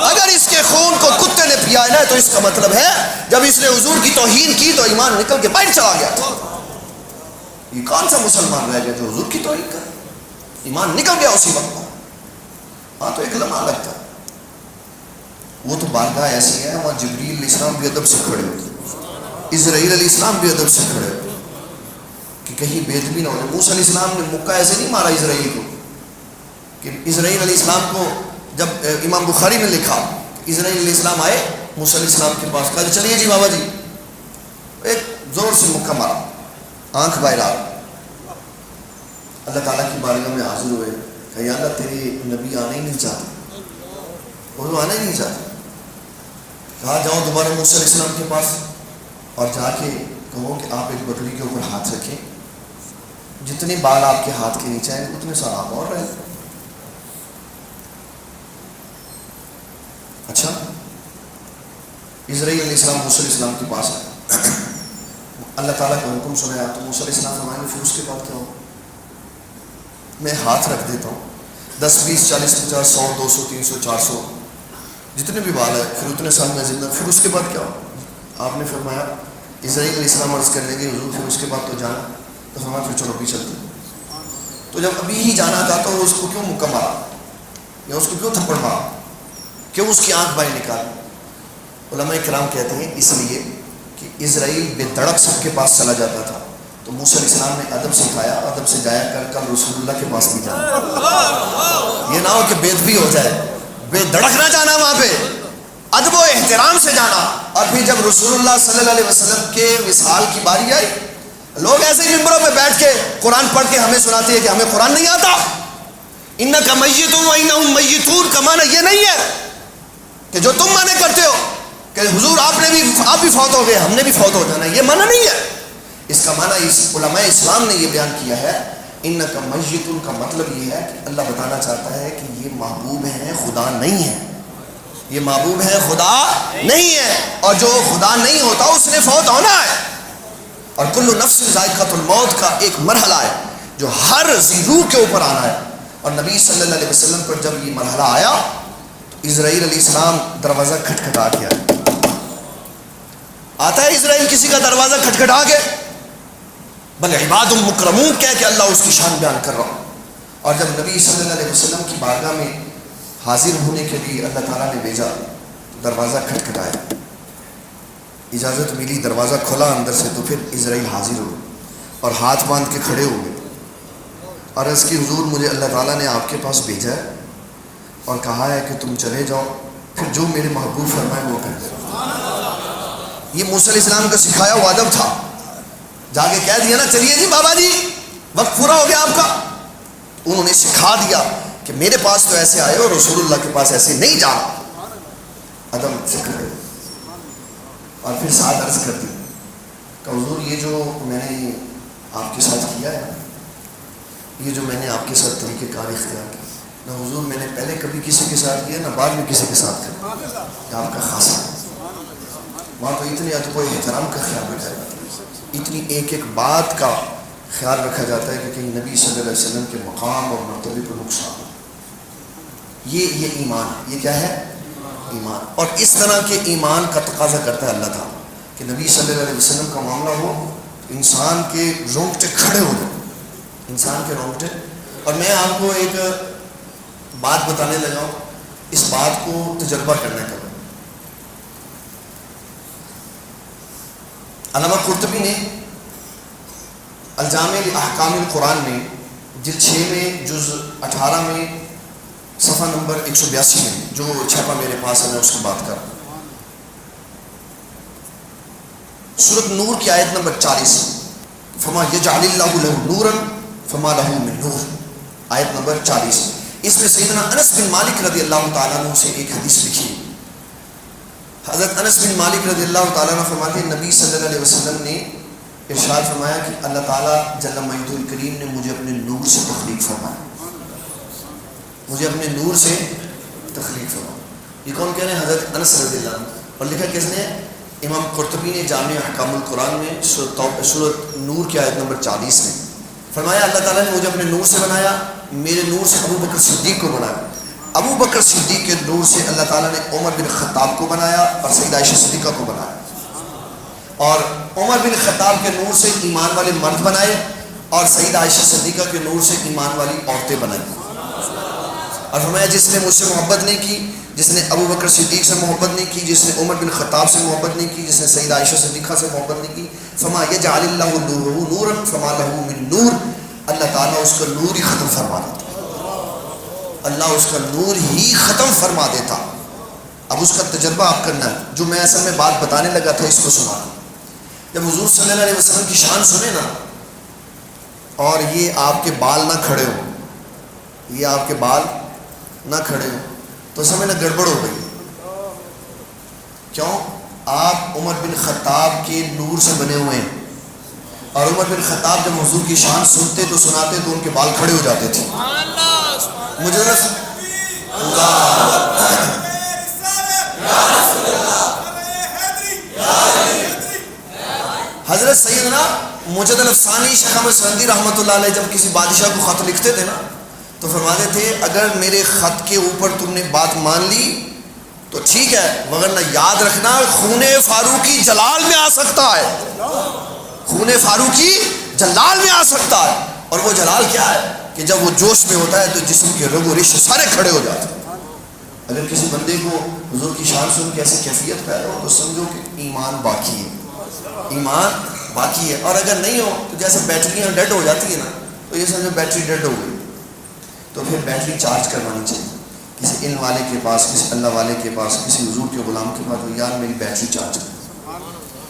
اگر اس کے خون کو کتے نے پیا ہے نا تو اس کا مطلب ہے جب اس نے حضور کی توہین کی تو ایمان نکل کے باہر چلا گیا۔ یہ کون سا مسلمان رہ گیا جو حضور کی توہین کرے؟ ایمان نکل گیا اسی وقت۔ ہاں تو ایک لمحہ لگتا ہے، وہ تو بارگاہ ایسی ہے وہاں جبریل علیہ السلام بھی ادب سے کھڑے ہوتے، اسرائیل علیہ السلام بھی ادب سے کھڑے ہوتے کہ کہیں بے ادبی نہ ہو۔ موسیٰ علیہ السلام نے مکہ ایسے نہیں مارا اسرائیل کو، کہ اسرائیل علیہ السلام کو جب امام بخاری نے لکھا اسرائیل علیہ السلام آئے موسیٰ علیہ السلام کے پاس، کہا چلیے جی بابا جی، ایک زور سے مکہ مارا، آنکھ باہر آ، اللہ تعالیٰ کی بارگاہ میں حاضر ہوئے، کہ یا اللہ تیرے نبی آنا ہی نہیں چاہتے، وہ آنا ہی نہیں چاہتے۔ کہا جاؤ دوبارہ موسیٰ علیہ السلام کے پاس اور جا کے کہو کہ آپ ایک بکری کے اوپر ہاتھ رکھیں، جتنے بال آپ کے ہاتھ کے نیچے ہیں اتنے سارا آپ اور رہے۔ اچھا اسرائیل علیہ السلام موسیٰ علیہ السلام کے پاس آئے، اللہ تعالیٰ کا حکم سنایا تو موسیٰ علیہ السلام فرمائیں پھر اس کے بعد کیا ہو؟ میں ہاتھ رکھ دیتا ہوں، 10 20 40 50 100 200 300 400 جتنے بھی بال ہے پھر اتنے سال میں زندہ، پھر اس کے بعد کیا ہو؟ آپ نے فرمایا اسرائیل علیہ السلام عرض کرنے لگے حضور پھر اس کے بعد تو جانا، تو فرمایا پھر چلو ابھی چلتے۔ تو جب ابھی ہی جانا تھا تو اس کو کیوں مکہ مارا یا اس کو کیوں تھپڑ مارا، کیوں اس کی آنکھ باہر نکالی؟ علماء کرام کہتے ہیں اس لیے کہ اسرائیل بے دڑک سب کے پاس چلا جاتا تھا، تو موسیٰ علیہ السلام نے ادب سکھایا، ادب سے جایا کر کل رسول اللہ کے پاس بھی جانا، یہ نہ ہو کہ بے ادبی ہو جائے، بے دڑک نہ جانا، وہاں پہ ادب و احترام سے جانا۔ اور پھر جب رسول اللہ صلی اللہ علیہ وسلم کے وصال کی باری آئی، لوگ ایسے ہی ممبروں پہ بیٹھ کے قرآن پڑھ کے ہمیں سناتے ہیں کہ ہمیں قرآن نہیں آتا، انک میت و انہم میتون کا معنی یہ نہیں ہے کہ جو تم معنی کرتے ہو کہ حضور آپ بھی فوت ہو گئے، ہم نے بھی فوت ہو جانا، یہ معنی نہیں ہے۔ اس کا معنی علماء اسلام نے یہ بیان کیا ہے، انک میتون کا مطلب یہ ہے کہ اللہ بتانا چاہتا ہے کہ یہ محبوب ہیں، خدا نہیں ہے، یہ محبوب ہے، خدا نہیں ہے، اور جو خدا نہیں ہوتا اس نے فوت ہونا ہے۔ اور کل نفس ذائقۃ الموت کا ایک مرحلہ ہے جو ہر ذی روح کے اوپر آنا ہے، اور نبی صلی اللہ علیہ وسلم پر جب یہ مرحلہ آیا تو اسرائیل علیہ السلام دروازہ کھٹکھٹا کے آتا ہے اسرائیل کسی کا دروازہ کھٹکھٹا کے، بل عباد مکرمون کہہ کہ اللہ اس کی شان بیان کر رہا ہوں۔ اور جب نبی صلی اللہ علیہ وسلم کی بارگاہ میں حاضر ہونے کے لیے اللہ تعالیٰ نے بھیجا، دروازہ کھٹکھٹایا، اجازت ملی، دروازہ کھلا اندر سے، تو پھر اسرائیل حاضر ہو اور ہاتھ باندھ کے کھڑے ہو گئے، اور عرض کی حضور مجھے اللہ تعالیٰ نے آپ کے پاس بھیجا ہے اور کہا ہے کہ تم چلے جاؤ، پھر جو میرے محبوب فرمائے وہ کر دے۔ یہ موسیٰ علیہ السلام کا سکھایا ہوا ادب تھا، جا کے کہہ دیا نا چلیے جی بابا جی وقت پورا ہو گیا آپ کا، انہوں نے سکھا دیا کہ میرے پاس تو ایسے آئے اور رسول اللہ کے پاس ایسے نہیں جانا، ادب سکھ گئے۔ اور پھر ساتھ عرض کر دی کہ حضور یہ جو میں نے آپ کے ساتھ کیا ہے، یہ جو میں نے آپ کے ساتھ طریقہ کار اختیار کیا، نہ حضور میں نے پہلے کبھی کسی کے ساتھ کیا نہ بعد میں کسی کے ساتھ کیا، یہ آپ کا خاص ہے۔ وہاں تو اتنے ادب و احترام کا خیال رکھا جاتا ہے، اتنی ایک ایک بات کا خیال رکھا جاتا ہے کہ کہیں نبی صلی اللہ علیہ وسلم کے مقام اور مرتبے کو نقصان۔ یہ ایمان ہے، یہ کیا ہے؟ ایمان۔ اور اس طرح کے ایمان کا تقاضا کرتا ہے اللہ تعالیٰ کہ نبی صلی اللہ علیہ وسلم کا معاملہ ہو انسان کے رونگٹے کھڑے ہو جائیں، انسان کے رونگٹے. اور میں آپ کو ایک بات بتانے لگا ہوں, اس بات کو تجربہ کرنے کا. علامہ قرطبی نے الجامع لاحکام القرآن میں جلد 6 میں جز 18 میں صفحہ نمبر 182 میں, جو چھپا میرے پاس ہے میں اس کی بات کر رہا ہوں, سورۃ نور کی آیت نمبر 40, فما یجعل اللہ لہ نورا فما لہ من نور, آیت نمبر 40. اس میں سیدنا انس بن مالک رضی اللہ تعالیٰ عنہ سے ایک حدیث لکھی. حضرت انس بن مالک رضی اللہ تعالیٰ عنہ فرماتے ہیں نبی صلی اللہ علیہ وسلم نے ارشاد فرمایا کہ اللہ تعالیٰ جل مجدہ الکریم نے مجھے اپنے نور سے تخلیق فرمایا, مجھے اپنے نور سے تخلیق فرمایا. یہ کون کہہ رہے ہیں؟ حضرت انس رضی اللہ عنہ. اور لکھا کس نے؟ امام قرطبی نے جامع احکام القرآن میں سورۃ نور کی آیت نمبر 40 میں فرمایا اللہ تعالیٰ نے مجھے اپنے نور سے بنایا, میرے نور سے ابو بکر صدیق کو بنایا, ابو بکر صدیق کے نور سے اللہ تعالیٰ نے عمر بن خطاب کو بنایا اور سیدہ عائشہ صدیقہ کو بنایا, اور عمر بن خطاب کے نور سے ایمان والے مرد بنائے اور سیدہ عائشہ صدیقہ کے نور سے ایمان والی عورتیں بنائیں. اور فرمایا جس نے مجھ سے محبت نہیں کی, جس نے ابو بکر صدیق سے محبت نہیں کی, جس نے عمر بن خطاب سے محبت نہیں کی, جس نے سیدہ عائشہ صدیقہ سے محبت نہیں کی, فما یجعل اللہ لہ نورا فما لہ من نور, اللہ تعالیٰ اس کا نور ہی ختم فرما دیتا, اللہ اس کا نور ہی ختم فرما دیتا. اب اس کا تجربہ آپ کرنا ہے. جو میں اصل میں بات بتانے لگا تھا اس کو سنا. جب حضور صلی اللہ علیہ وسلم کی شان سنے نا, اور یہ آپ کے بال نہ کھڑے ہوں, یہ آپ کے بال نہ کھڑے ہوں, تو سمجھنا گڑبڑ ہو گئی. کیوں؟ آپ عمر بن خطاب کے نور سے بنے ہوئے ہیں, اور عمر بن خطاب جب حضور کی شان سنتے تو سناتے تو ان کے بال کھڑے ہو جاتے تھے. مجھے حضرت سیدنا مجد الافسانی شیخ احمد سندی رحمۃ اللہ علیہ جب کسی بادشاہ کو خط لکھتے تھے نا تو فرماتے تھے اگر میرے خط کے اوپر تم نے بات مان لی تو ٹھیک ہے, مگر یاد رکھنا خون فاروقی جلال میں آ سکتا ہے, خون فاروقی جلال میں آ سکتا ہے. اور وہ جلال کیا ہے کہ جب وہ جوش میں ہوتا ہے تو جسم کے رگ و ریشے سارے کھڑے ہو جاتے ہیں. اگر کسی بندے کو حضور کی شان سن کے ایسی کیفیت پیدا ہو تو سمجھو کہ ایمان باقی ہے, ایمان باقی ہے. اور اگر نہیں ہو تو جیسے بیٹریاں ڈیڈ ہو جاتی ہے نا, تو یہ سمجھو بیٹری ڈیڈ ہو گئی, تو پھر بیٹری چارج کروانی چاہیے کسی علم والے کے پاس, کسی اللہ والے کے پاس, کسی حضور کے غلام کے پاس. یار میری بیٹری چارج کر,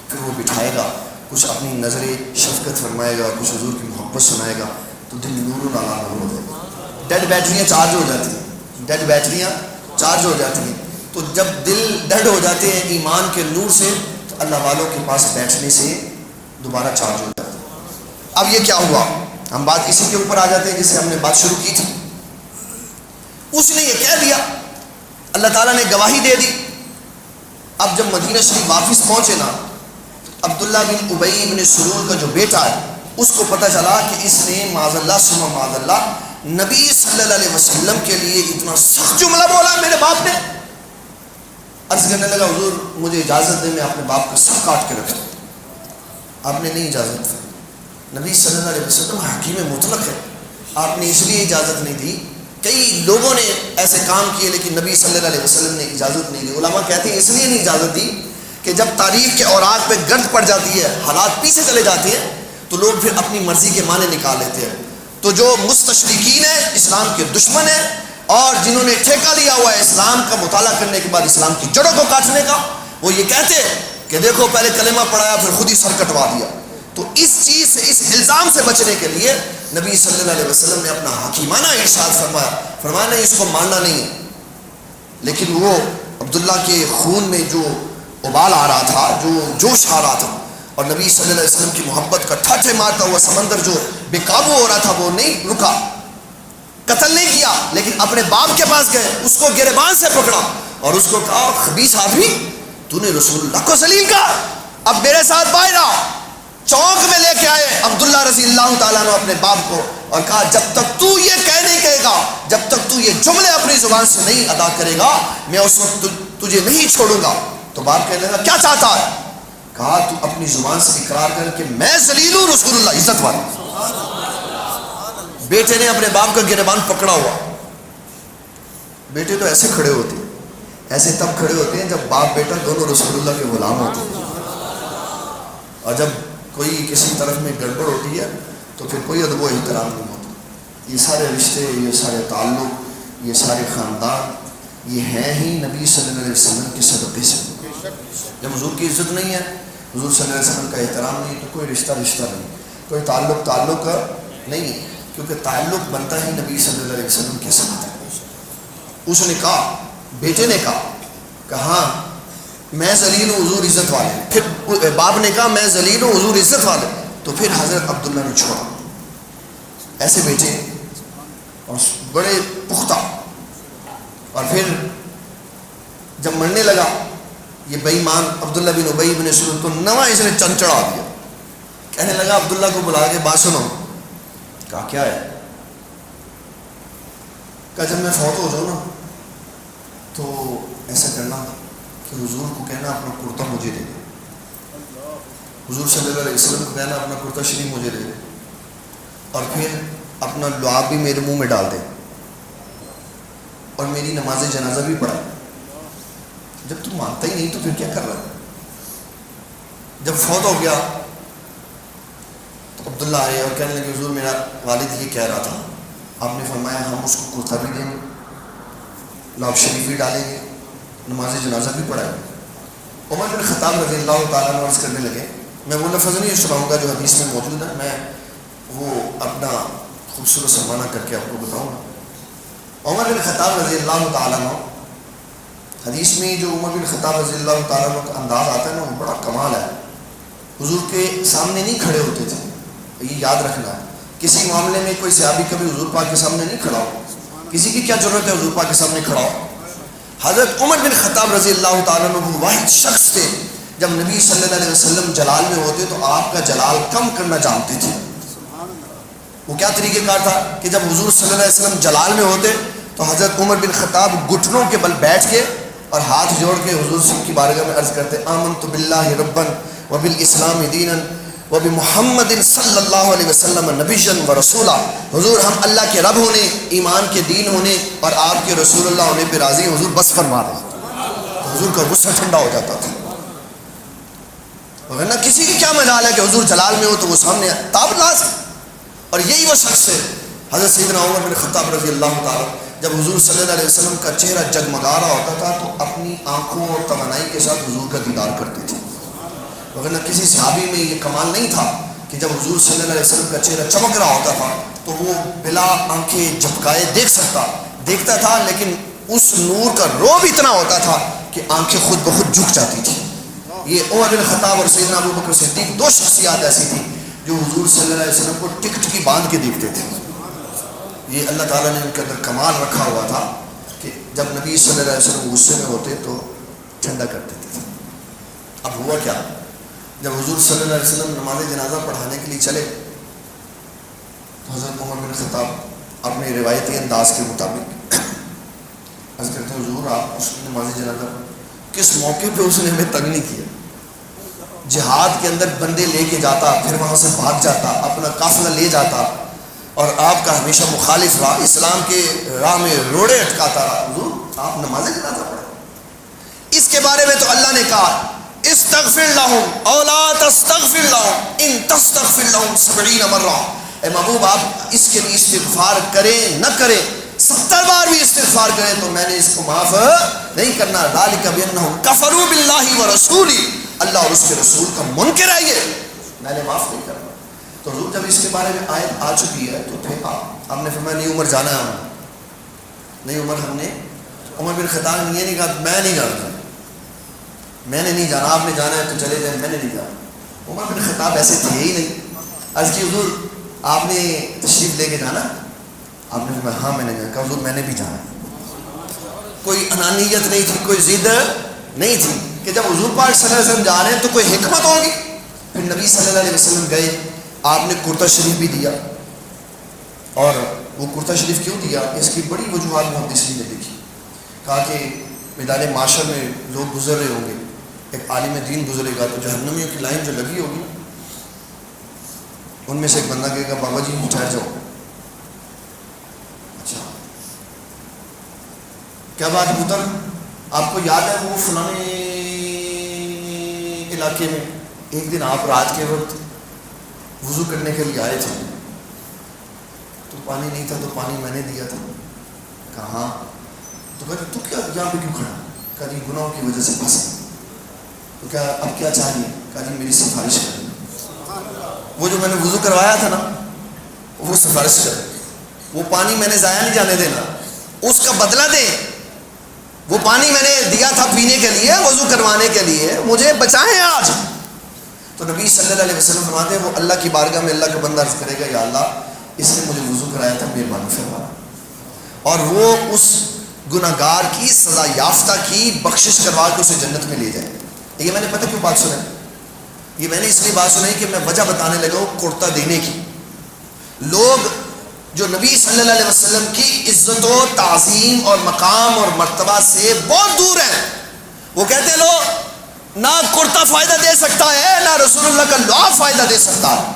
پھر وہ بٹھائے گا, کچھ اپنی نظر شفقت فرمائے گا, کچھ حضور کی محبت سنائے گا, تو دل نور و علا ہو جائے گا. ڈیڈ بیٹریاں چارج ہو جاتی ہیں, ڈیڈ بیٹریاں چارج ہو جاتی ہیں. تو جب دل ڈیڈ ہو جاتے ہیں ایمان کے نور سے, تو اللہ والوں کے پاس بیٹھنے سے دوبارہ چارج ہو جاتا ہے. اب یہ کیا ہوا, ہم بات اسی کے اوپر آ جاتے ہیں جس سے ہم نے بات شروع کی تھی. اس نے یہ کہہ دیا, اللہ تعالیٰ نے گواہی دے دی. اب جب مدینہ شریف واپس پہنچے نا, عبداللہ بن ابی بن سلول کا جو بیٹا ہے اس کو پتہ چلا کہ اس نے معاذ اللہ ثم معاذ اللہ نبی صلی اللہ علیہ وسلم کے لیے اتنا سخت جملہ بولا میرے باپ نے. عرض کرنے لگا حضور مجھے اجازت دیں میں اپنے باپ کا سر کاٹ کے رکھوں. آپ نے نہیں اجازت دی. نبی صلی اللہ علیہ وسلم حکیم مطلق ہے, آپ نے اس لیے اجازت نہیں دی. کئی لوگوں نے ایسے کام کیے لیکن نبی صلی اللہ علیہ وسلم نے اجازت نہیں دی. علماء کہتے ہیں اس لیے نہیں اجازت دی کہ جب تاریخ کے اوراق پہ گرد پڑ جاتی ہے, حالات پیچھے چلے جاتے ہیں, تو لوگ پھر اپنی مرضی کے معنی نکال لیتے ہیں. تو جو مستشرقین ہیں, اسلام کے دشمن ہیں, اور جنہوں نے ٹھیکہ لیا ہوا ہے اسلام کا مطالعہ کرنے کے بعد اسلام کی جڑوں کو کاٹنے کا, وہ یہ کہتے ہیں کہ دیکھو پہلے کلمہ پڑھایا پھر خود ہی سر کٹوا دیا. تو اس چیز سے, اس الزام سے بچنے کے لیے نبی صلی اللہ علیہ وسلم نے اپنا حکیمانہ ارشاد فرمایا نہیں اس کو ماننا نہیں ہے. لیکن وہ عبداللہ کے خون میں جو ابال آ رہا تھا, جو جوش آ رہا تھا, اور نبی صلی اللہ علیہ وسلم کی محبت کا ٹھٹھے مارتا ہوا سمندر جو بے قابو ہو رہا تھا, وہ نہیں رکا. قتل نہیں کیا لیکن اپنے باپ کے پاس گئے, اس کو گریبان سے پکڑا اور اس کو کہا خبیث آدمی تو نے رسول اللہ کو ذلیل کہا, اب میرے ساتھ باہر آ. چوک میں لے کے آئے عبداللہ رضی اللہ تعالیٰ عنہ اپنے باپ کو, اور کہا جب تک تو یہ نہیں کہے گا, جب تک تو یہ جملے اپنی زبان سے نہیں ادا کرے گا, میں اس وقت تجھے نہیں چھوڑوں گا. تو باپ کہنے لگا کیا چاہتا ہے؟ کہا تو اپنی زبان سے اقرار کر کہ میں ذلیل ہوں, رسول اللہ عزت والا. بیٹے نے اپنے باپ کا گریبان پکڑا ہوا. بیٹے تو ایسے کھڑے ہوتے ہیں, ایسے تب کھڑے ہوتے ہیں جب باپ بیٹا دونوں رسول اللہ کے غلام ہوتے ہیں, اور جب کوئی کسی طرف میں گڑبڑ ہوتی ہے تو پھر کوئی ادب و احترام نہیں ہوتا. یہ سارے رشتے, یہ سارے تعلق, یہ سارے خاندان, یہ ہیں ہی نبی صلی اللہ علیہ وسلم کے صدقے سے. جب حضور کی عزت نہیں ہے, حضور صلی اللہ علیہ وسلم کا احترام نہیں, تو کوئی رشتہ نہیں, کوئی تعلق نہیں, کیونکہ تعلق بنتا ہی نبی صلی اللہ علیہ وسلم کے ساتھ ہے. اس نے کہا, بیٹے نے کہا ہاں میں ذلیل ہوں, حضور عزت والے. پھر باپ نے کہا میں ذلیل ہوں, حضور عزت والے. تو پھر حضرت عبداللہ نے چھوڑا. ایسے بیٹے اور بڑے پختہ. اور پھر جب مرنے لگا یہ بے ایمان عبداللہ بن ابی بن سلول کو نواں اس نے چند چڑھا دیا. کہنے لگا عبداللہ کو بلا کے بات سنو. کہا کیا ہے؟ کہا جب میں فوت ہو جاؤں نا تو ایسا کرنا کہ حضور کو کہنا اپنا کرتا مجھے دے دے. حضور صلی اللہ علیہ وسلم کو کہنا اپنا کرتا شریف مجھے دے دے, اور پھر اپنا لعاب بھی میرے منہ میں ڈال دے, اور میری نماز جنازہ بھی پڑھا. جب تم مانتا ہی نہیں تو پھر کیا کر رہا ہے؟ جب فوت ہو گیا تو عبداللہ آئے اور کہنے لگے حضور میرا والد یہ کہہ رہا تھا. آپ نے فرمایا ہم اس کو کرتا بھی دیں گے, لعاب شریف بھی ڈالیں گے, نماز جنازہ بھی پڑھائیں گے. عمر بن خطاب رضی اللہ تعالیٰ عنہ عرض کرنے لگے, میں وہ لفظ نہیں سناؤں گا جو حدیث میں موجود ہے, میں وہ اپنا خوبصورت سمانہ کر کے آپ کو بتاؤں گا. عمر بن خطاب رضی اللہ تعالیٰ عنہ, حدیث میں جو عمر بن خطاب رضی اللہ تعالیٰ عنہ کا انداز آتا ہے نا, وہ بڑا کمال ہے. حضور کے سامنے نہیں کھڑے ہوتے تھے, یہ یاد رکھنا ہے. کسی معاملے میں کوئی صحابی کبھی حضور پاک کے سامنے نہیں کھڑا ہو, کسی کی کیا ضرورت ہے حضور پاک کے سامنے کھڑا ہو. حضرت عمر بن خطاب رضی اللہ تعالیٰ عنہ وہ واحد شخص تھے جب نبی صلی اللہ علیہ وسلم جلال میں ہوتے تو آپ کا جلال کم کرنا جانتے تھے. وہ کیا طریقہ کار تھا کہ جب حضور صلی اللہ علیہ وسلم جلال میں ہوتے تو حضرت عمر بن خطاب گھٹنوں کے بل بیٹھ کے اور ہاتھ جوڑ کے حضور سے کی بارگاہ میں عرض کرتے, آمنت باللہ ربا وبالاسلام دینا وبمحمد صلی اللہ علیہ وسلم نبیا ورسولا. حضور ہم اللہ کے رب ہونے, ایمان کے دین ہونے اور آپ کے رسول اللہ ہونے پہ راضی ہیں, حضور بس فرما رہے. حضور کا غصہ ٹھنڈا ہو جاتا تھا. ورنہ کسی کی کیا مجال ہے کہ حضور جلال میں ہو تو وہ سامنے تابلاز. اور یہی وہ شخص ہے حضرت سیدنا عمر بن خطاب رضی اللہ تعالیٰ, جب حضور صلی اللہ علیہ وسلم کا چہرہ جگمگا رہا ہوتا تھا تو اپنی آنکھوں اور توانائی کے ساتھ حضور کا دیدار کرتے تھے. ورنہ کسی صحابی میں یہ کمال نہیں تھا کہ جب حضور صلی اللہ علیہ وسلم کا چہرہ چمک رہا ہوتا تھا تو وہ بلا آنکھیں جھپکائے دیکھتا تھا, لیکن اس نور کا روب اتنا ہوتا تھا کہ آنکھیں خود بخود جھک جاتی تھی. یہ عمر بن خطاب اور سیدنا ابو بکر صدیق دو شخصیات ایسی تھیں جو حضور صلی اللہ علیہ وسلم کو ٹک ٹکی باندھ کے دیکھتے تھے. یہ اللہ تعالیٰ نے ان کے اندر کمال رکھا ہوا تھا کہ جب نبی صلی اللہ علیہ وسلم غصے میں ہوتے تو ٹھنڈا کر دیتے تھے. اب ہوا کیا, جب حضور صلی اللہ علیہ وسلم نماز جنازہ پڑھانے کے لیے چلے تو حضرت عمر بن خطاب اپنے روایتی انداز کے مطابق عرض کرتے ہیں حضور آپ اس کی نماز جنازہ کس موقع پہ اس نے ہمیں تنگ نہیں کیا. جہاد کے اندر بندے لے کے جاتا, پھر وہاں سے بھاگ جاتا, اپنا قافلہ لے جاتا, اور آپ کا ہمیشہ مخالف رہا, اسلام کے راہ میں روڑے اٹکاتا رہا. حضور آپ نماز جنازہ پڑھیں. اس کے بارے میں تو اللہ نے کہا استغفر لهم او لا تستغفر لهم ان تستغفر لهم 70 مرہ. اے محبوب آپ اس کے لیے استغفار کریں نہ کریں, 70 بار بھی استغفار کریں تو میں نے اس کو معاف نہیں کرنا. ذالک بانہم کفروا باللہ ورسولہ, اللہ اور اس کے رسول کا منکر ہے, یہ میں نے معاف نہیں کرنا. تو حضور جب اس کے بارے میں آیت آ چکی ہے تو پھر آپ نے فرمایا نہیں عمر جانا ہے, ہم نہیں عمر, ہم نے عمر بن خطاب نے یہ نہیں کہا میں نہیں جانا, میں نے نہیں جانا, آپ نے جانا ہے تو چلے جائیں, میں نے نہیں جانا. عمر بن خطاب ایسے تھے ہی نہیں. عرض کی حضور آپ نے تشریف لے کے جانا, آپ نے فرمایا ہاں میں نے جانا. کہا حضور میں نے بھی جانا. کوئی انانیت نہیں تھی, کوئی ضد نہیں تھی کہ جب حضور پاک صلی اللہ علیہ وسلم جا رہے ہیں تو کوئی حکمت ہوگی. پھر نبی صلی اللہ علیہ وسلم گئے, آپ نے کرتا شریف بھی دیا, اور وہ کرتا شریف کیوں دیا اس کی بڑی وجوہات محدثین نے لکھی. کہا کہ میدان معاشر میں لوگ گزر رہے ہوں گے, ایک عالم دین گزرے گا تو جہنمیوں کی لائن جو لگی ہوگی ان میں سے ایک بندہ کہے گا بابا جی ٹھہر جاؤ, کیا بات پتر، آپ کو یاد ہے وہ فلانے علاقے میں ایک دن آپ رات کے وقت وضو کرنے کے لیے آئے تھے، تو پانی نہیں تھا تو پانی میں نے دیا تھا؟ کہا ہاں۔ تو کہا تو کیا یہاں پہ کیوں کھڑا؟ کہا جی گناہوں کی وجہ سے پھنسا۔ تو کیا اب کیا چاہیے؟ کہا جی میری سفارش کریں، وہ جو میں نے وضو کروایا تھا نا وہ سفارش کریں، وہ پانی میں نے ضائع نہیں جانے دینا، اس کا بدلہ دیں۔ وہ پانی میں نے دیا تھا پینے کے لیے، وضو کروانے کے لیے، مجھے بچائیں آج۔ تو نبی صلی اللہ علیہ وسلم فرماتے ہیں وہ اللہ کی بارگاہ میں اللہ کا بندہ عرض کرے گا یا اللہ اس نے مجھے وضو کرایا تھا، مہربانی فرما، اور وہ اس گناہ گار کی سزا یافتہ کی بخشش کروا کے اسے جنت میں لے جائے۔ یہ میں نے پتہ کیوں بات سنائی؟ یہ میں نے اس لیے بات سنائی کہ میں وجہ بتانے لگا ہوں کرتا دینے کی۔ لوگ جو نبی صلی اللہ علیہ وسلم کی عزت و تعظیم اور مقام اور مرتبہ سے بہت دور ہیں، وہ کہتے ہیں لو نہ کرتا فائدہ دے سکتا ہے نہ رسول اللہ کا لعاب فائدہ دے سکتا ہے۔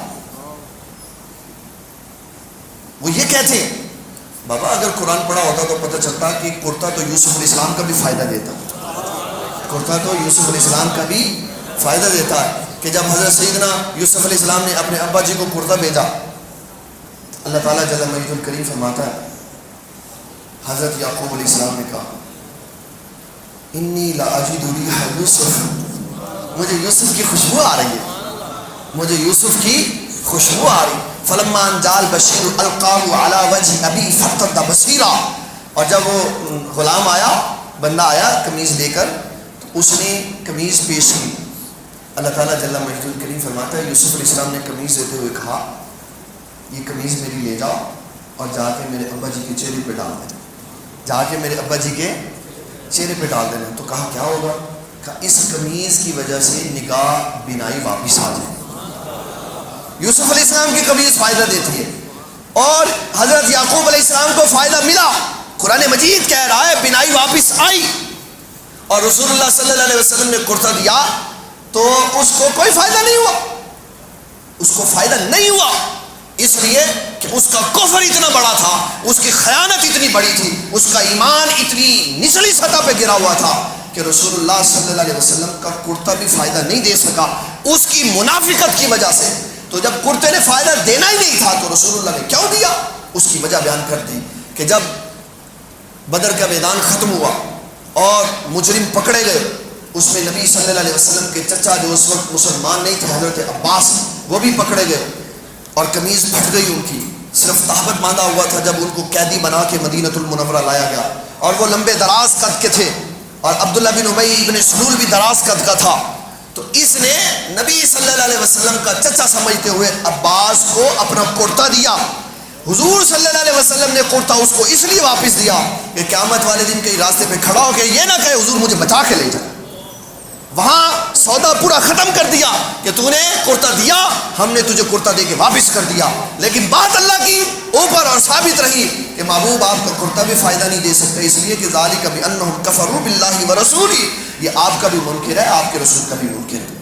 وہ یہ کہتے ہیں بابا اگر قرآن پڑھا ہوتا تو پتہ چلتا کہ کرتا تو یوسف علیہ السلام کا بھی فائدہ دیتا، کرتا تو یوسف علیہ السلام کا بھی فائدہ دیتا ہے کہ جب حضرت سیدنا یوسف علیہ السلام نے اپنے ابا جی کو کرتا بھیجا، اللہ تعالیٰ جل مجید الکریم فرماتا ہے حضرت یعقوب علیہ السلام نے کہا انی لاجد ریح یوسف، مجھے یوسف کی خوشبو آ رہی ہے، مجھے یوسف کی خوشبو آ رہی ہے۔ فلما انجال بشیر القاہ علی وجہ ابی فرتد بصیرا، اور جب وہ غلام آیا، بندہ آیا قمیض لے کر، تو اس نے قمیض پیش کی۔ اللہ تعالیٰ جل مجید الکریم فرماتا ہے یوسف علیہ السلام نے قمیض دیتے ہوئے کہا یہ قمیض میری لے جاؤ اور جا کے میرے ابا جی کے چہرے پہ ڈال دینا، جا کے میرے ابا جی کے چہرے پہ ڈال دینا۔ تو کہا کیا ہوگا؟ کہا اس قمیض کی وجہ سے نگاہ بینائی واپس آ جائے۔ یوسف علیہ السلام کی قمیض فائدہ دیتی ہے، اور حضرت یعقوب علیہ السلام کو فائدہ ملا۔ قرآن مجید کہہ رہا ہے بینائی واپس آئی، اور رسول اللہ صلی اللہ علیہ وسلم نے کرتا دیا تو اس کو کوئی فائدہ نہیں ہوا، اس کو فائدہ نہیں ہوا، اس لیے کہ اس کا کفر اتنا بڑا تھا، اس کی خیانت اتنی بڑی تھی، اس کا ایمان اتنی نچلی سطح پہ گرا ہوا تھا کہ رسول اللہ صلی اللہ علیہ وسلم کا کرتا بھی فائدہ نہیں دے سکا اس کی منافقت کی وجہ سے۔ تو جب کرتے نے فائدہ دینا ہی نہیں تھا تو رسول اللہ نے کیوں دیا؟ اس کی وجہ بیان کر دی کہ جب بدر کا میدان ختم ہوا اور مجرم پکڑے گئے، اس میں نبی صلی اللہ علیہ وسلم کے چچا جو اس وقت مسلمان نہیں تھے حضرت عباس، وہ بھی پکڑے گئے اور قمیض پھٹ گئی ان کی، صرف تہبت باندھا ہوا تھا جب ان کو قیدی بنا کے مدینۃ المنورہ لایا گیا، اور وہ لمبے دراز قد کے تھے، اور عبداللہ بن ابی ابن سلول بھی دراز قد کا تھا۔ تو اس نے نبی صلی اللہ علیہ وسلم کا چچا سمجھتے ہوئے عباس کو اپنا کرتا دیا۔ حضور صلی اللہ علیہ وسلم نے کرتا اس کو اس لیے واپس دیا کہ قیامت والے دن کہیں راستے پہ کھڑا ہو کے یہ نہ کہے حضور مجھے بچا کے لے جائے۔ وہاں سودا پورا ختم کر دیا کہ تو نے کرتا دیا، ہم نے تجھے کرتا دے کے واپس کر دیا، لیکن بات اللہ کی اوپر اور ثابت رہی کہ محبوب آپ کا کرتا بھی فائدہ نہیں دے سکتا، اس لیے کہ ذالک بانہم کفروا باللہ ورسولہ، یہ آپ کا بھی منکر ہے، آپ کے رسول کا بھی منکر ہے۔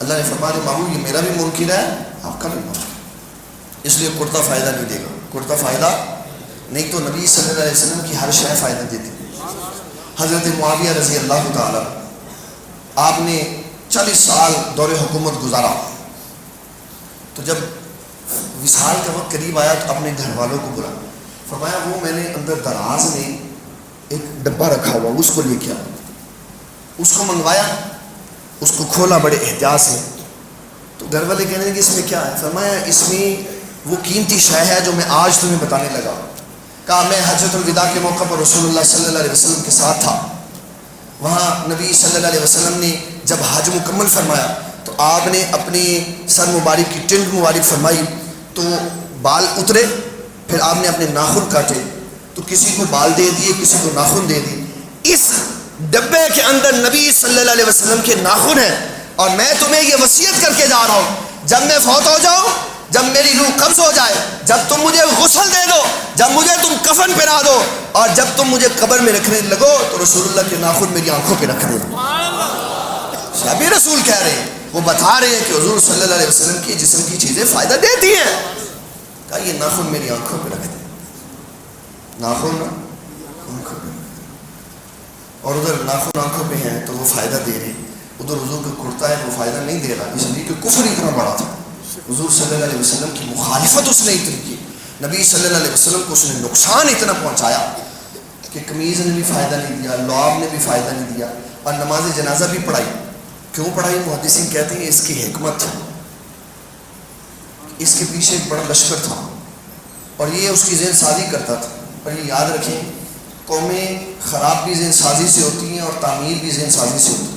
اللہ نے فرمایا محبوب یہ میرا بھی منکر ہے، آپ کا بھی منکر ہے، اس لیے کرتا فائدہ نہیں دے گا۔ کرتا فائدہ نہیں تو نبی صلی اللہ علیہ وسلم کی ہر شے فائدہ دیتی۔ حضرت معاویہ رضی اللہ تعالی آپ نے 40 سال دور حکومت گزارا، تو جب وصال کا وقت قریب آیا تو اپنے گھر والوں کو بلایا، فرمایا وہ میں نے اندر دراز میں ایک ڈبہ رکھا ہوا اس کو لے کے آیا، اس کو منگوایا، اس کو کھولا بڑے احتیاط سے، تو گھر والے کہنے لگے اس میں کیا ہے؟ فرمایا اس میں وہ قیمتی شے ہے جو میں آج تمہیں بتانے لگا۔ کہا میں حجۃ الوداع کے موقع پر رسول اللہ صلی اللہ علیہ وسلم کے ساتھ تھا، وہاں نبی صلی اللہ علیہ وسلم نے جب حج مکمل فرمایا تو آپ نے اپنی سر مبارک کی ٹنڈ مبارک فرمائی تو بال اترے، پھر آپ نے اپنے ناخن کاٹے، تو کسی کو بال دے دیے کسی کو ناخن دے دیے۔ اس ڈبے کے اندر نبی صلی اللہ علیہ وسلم کے ناخن ہیں، اور میں تمہیں یہ وصیت کر کے جا رہا ہوں جب میں فوت ہو جاؤں، جب میری روح قبض ہو جائے، جب تم مجھے غسل دے دو، جب مجھے تم کفن پہنا دو، اور جب تم مجھے قبر میں رکھنے لگو تو رسول اللہ کے ناخن میری آنکھوں پہ رکھ دے۔ صحابی رسول کہہ رہے ہیں، وہ بتا رہے ہیں کہ حضور صلی اللہ علیہ وسلم کی جسم کی چیزیں فائدہ دیتی ہیں، کہا یہ ناخن میری آنکھوں پہ رکھ دے، ناخن آنکھوں پہ۔ اور ادھر ناخن آنکھوں پہ ہیں تو وہ فائدہ دے رہے، ادھر حضور کا کرتا ہے وہ فائدہ نہیں دے رہا، اس لیے کہ کفر اتنا بڑا تھا، حضور صلی اللہ علیہ وسلم کی مخالفت اس نے اتنی کی، نبی صلی اللہ علیہ وسلم کو اس نے نقصان اتنا پہنچایا کہ قمیض نے بھی فائدہ نہیں دیا، لعاب نے بھی فائدہ نہیں دیا، اور نماز جنازہ بھی پڑھائی۔ کیوں پڑھائی؟ محدثین کہتے ہیں اس کی حکمت، اس کے پیچھے ایک بڑا لشکر تھا اور یہ اس کی ذہن سازی کرتا تھا۔ اور یہ یاد رکھیں، قومیں خراب بھی ذہن سازی سے ہوتی ہیں اور تعمیر بھی ذہن سازی سے ہوتی ہے۔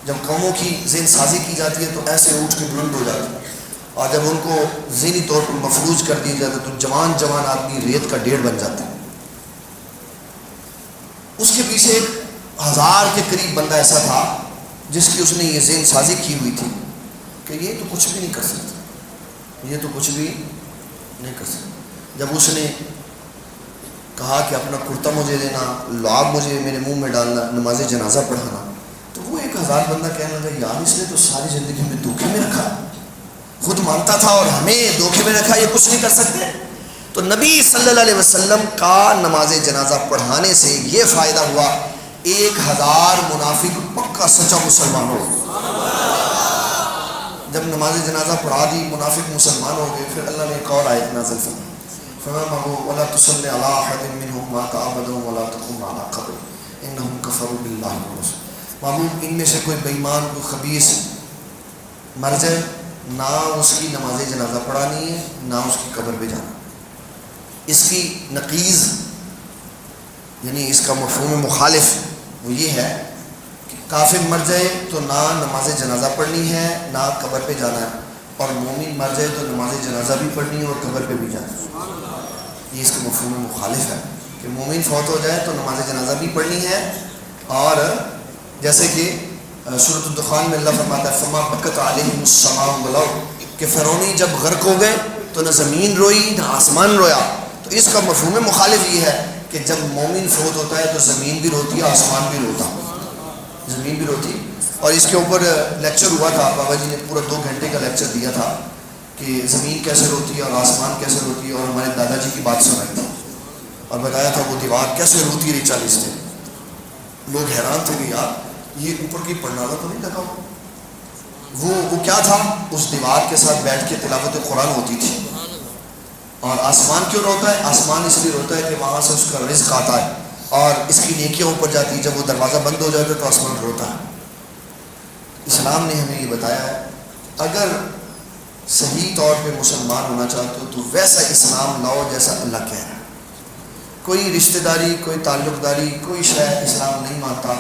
جب قوموں کی ذہن سازی کی جاتی ہے تو ایسے اونٹ کے بلند ہو جاتے ہیں، اور جب ان کو ذہنی طور پر مفلوج کر دیا جاتا ہے تو جوان جوان آدمی ریت کا ڈھیر بن جاتا ہے۔ اس کے پیچھے ایک 1000 کے قریب بندہ ایسا تھا جس کی اس نے یہ ذہن سازی کی ہوئی تھی کہ یہ تو کچھ بھی نہیں کر سکتا، یہ تو کچھ بھی نہیں کر سکتا۔ جب اس نے کہا کہ اپنا کرتا مجھے دینا، لعاب مجھے میرے منہ میں ڈالنا، نماز جنازہ پڑھانا، تو وہ 1000 بندہ کہنے لگا یار اس نے تو ساری زندگی میں دھوکے میں رکھا، خود مانتا تھا اور ہمیں دھوکے میں رکھا، یہ کچھ نہیں کر سکتے۔ تو نبی صلی اللہ علیہ وسلم کا نماز جنازہ پڑھانے سے یہ فائدہ ہوا، 1000 منافق پکا سچا مسلمان ہو گئے۔ جب نماز جنازہ پڑھا دی، منافق مسلمان ہو گئے، پھر اللہ نے ایک اور آیت نازل فرمائی، وَلَا تُصَلِّ عَلَىٰ أَحَدٍ مِّنْهُمْ مَاتَ أَبَدًا وَلَا تَقُمْ عَلَىٰ قَبْرِهِ إِنَّهُمْ كَفَرُوا بِاللَّهِ وَرَسُولِهِ۔ محبوب ان میں سے کوئی بے ایمان، کوئی خبیث مر جائے، نہ اس کی نماز جنازہ پڑھانی ہے، نہ اس کی قبر پہ جانا۔ اس کی نقیض یعنی اس کا مفہوم مخالف وہ یہ ہے کہ کافر مر جائے تو نہ نماز جنازہ پڑھنی ہے نہ قبر پہ جانا ہے، اور مومن مر جائے تو نماز جنازہ بھی پڑھنی ہے اور قبر پہ بھی جانا ہے۔ یہ اس کا مفہوم مخالف ہے کہ مومن فوت ہو جائے تو نماز جنازہ بھی پڑھنی ہے، اور جیسے کہ سورۃ الدخان میں اللہ فرماتا ہے فما بکت علیہم السماء والارض، کہ فرعونی جب غرق ہو گئے تو نہ زمین روئی نہ آسمان رویا۔ تو اس کا مفہوم مخالف یہ ہے کہ جب مومن فوت ہوتا ہے تو زمین بھی روتی ہے، آسمان بھی روتا، زمین بھی روتی۔ اور اس کے اوپر لیکچر ہوا تھا، بابا جی نے پورا 2 گھنٹے کا لیکچر دیا تھا کہ زمین کیسے روتی ہے اور آسمان کیسے روتی ہے، اور ہمارے دادا جی کی بات سنائی تھی اور بتایا تھا وہ دیوار کیسے روتی رہی 40 دن۔ لوگ حیران تھے کہ یار یہ اوپر کی پڑھنالا تو نہیں لگا، وہ کیا تھا؟ اس دیوار کے ساتھ بیٹھ کے تلاوت قرآن ہوتی تھی۔ اور آسمان کیوں روتا ہے؟ آسمان اس لیے روتا ہے کہ وہاں سے اس کا رزق آتا ہے اور اس کی نیکیاں اوپر جاتی ہے، جب وہ دروازہ بند ہو جاتا ہے تو آسمان روتا ہے۔ اسلام نے ہمیں یہ بتایا ہے اگر صحیح طور پہ مسلمان ہونا چاہتے ہو تو ویسا اسلام لاؤ جیسا اللہ کہہ رہا ہے۔ کوئی رشتہ داری، کوئی تعلق داری، کوئی شے اسلام نہیں مانتا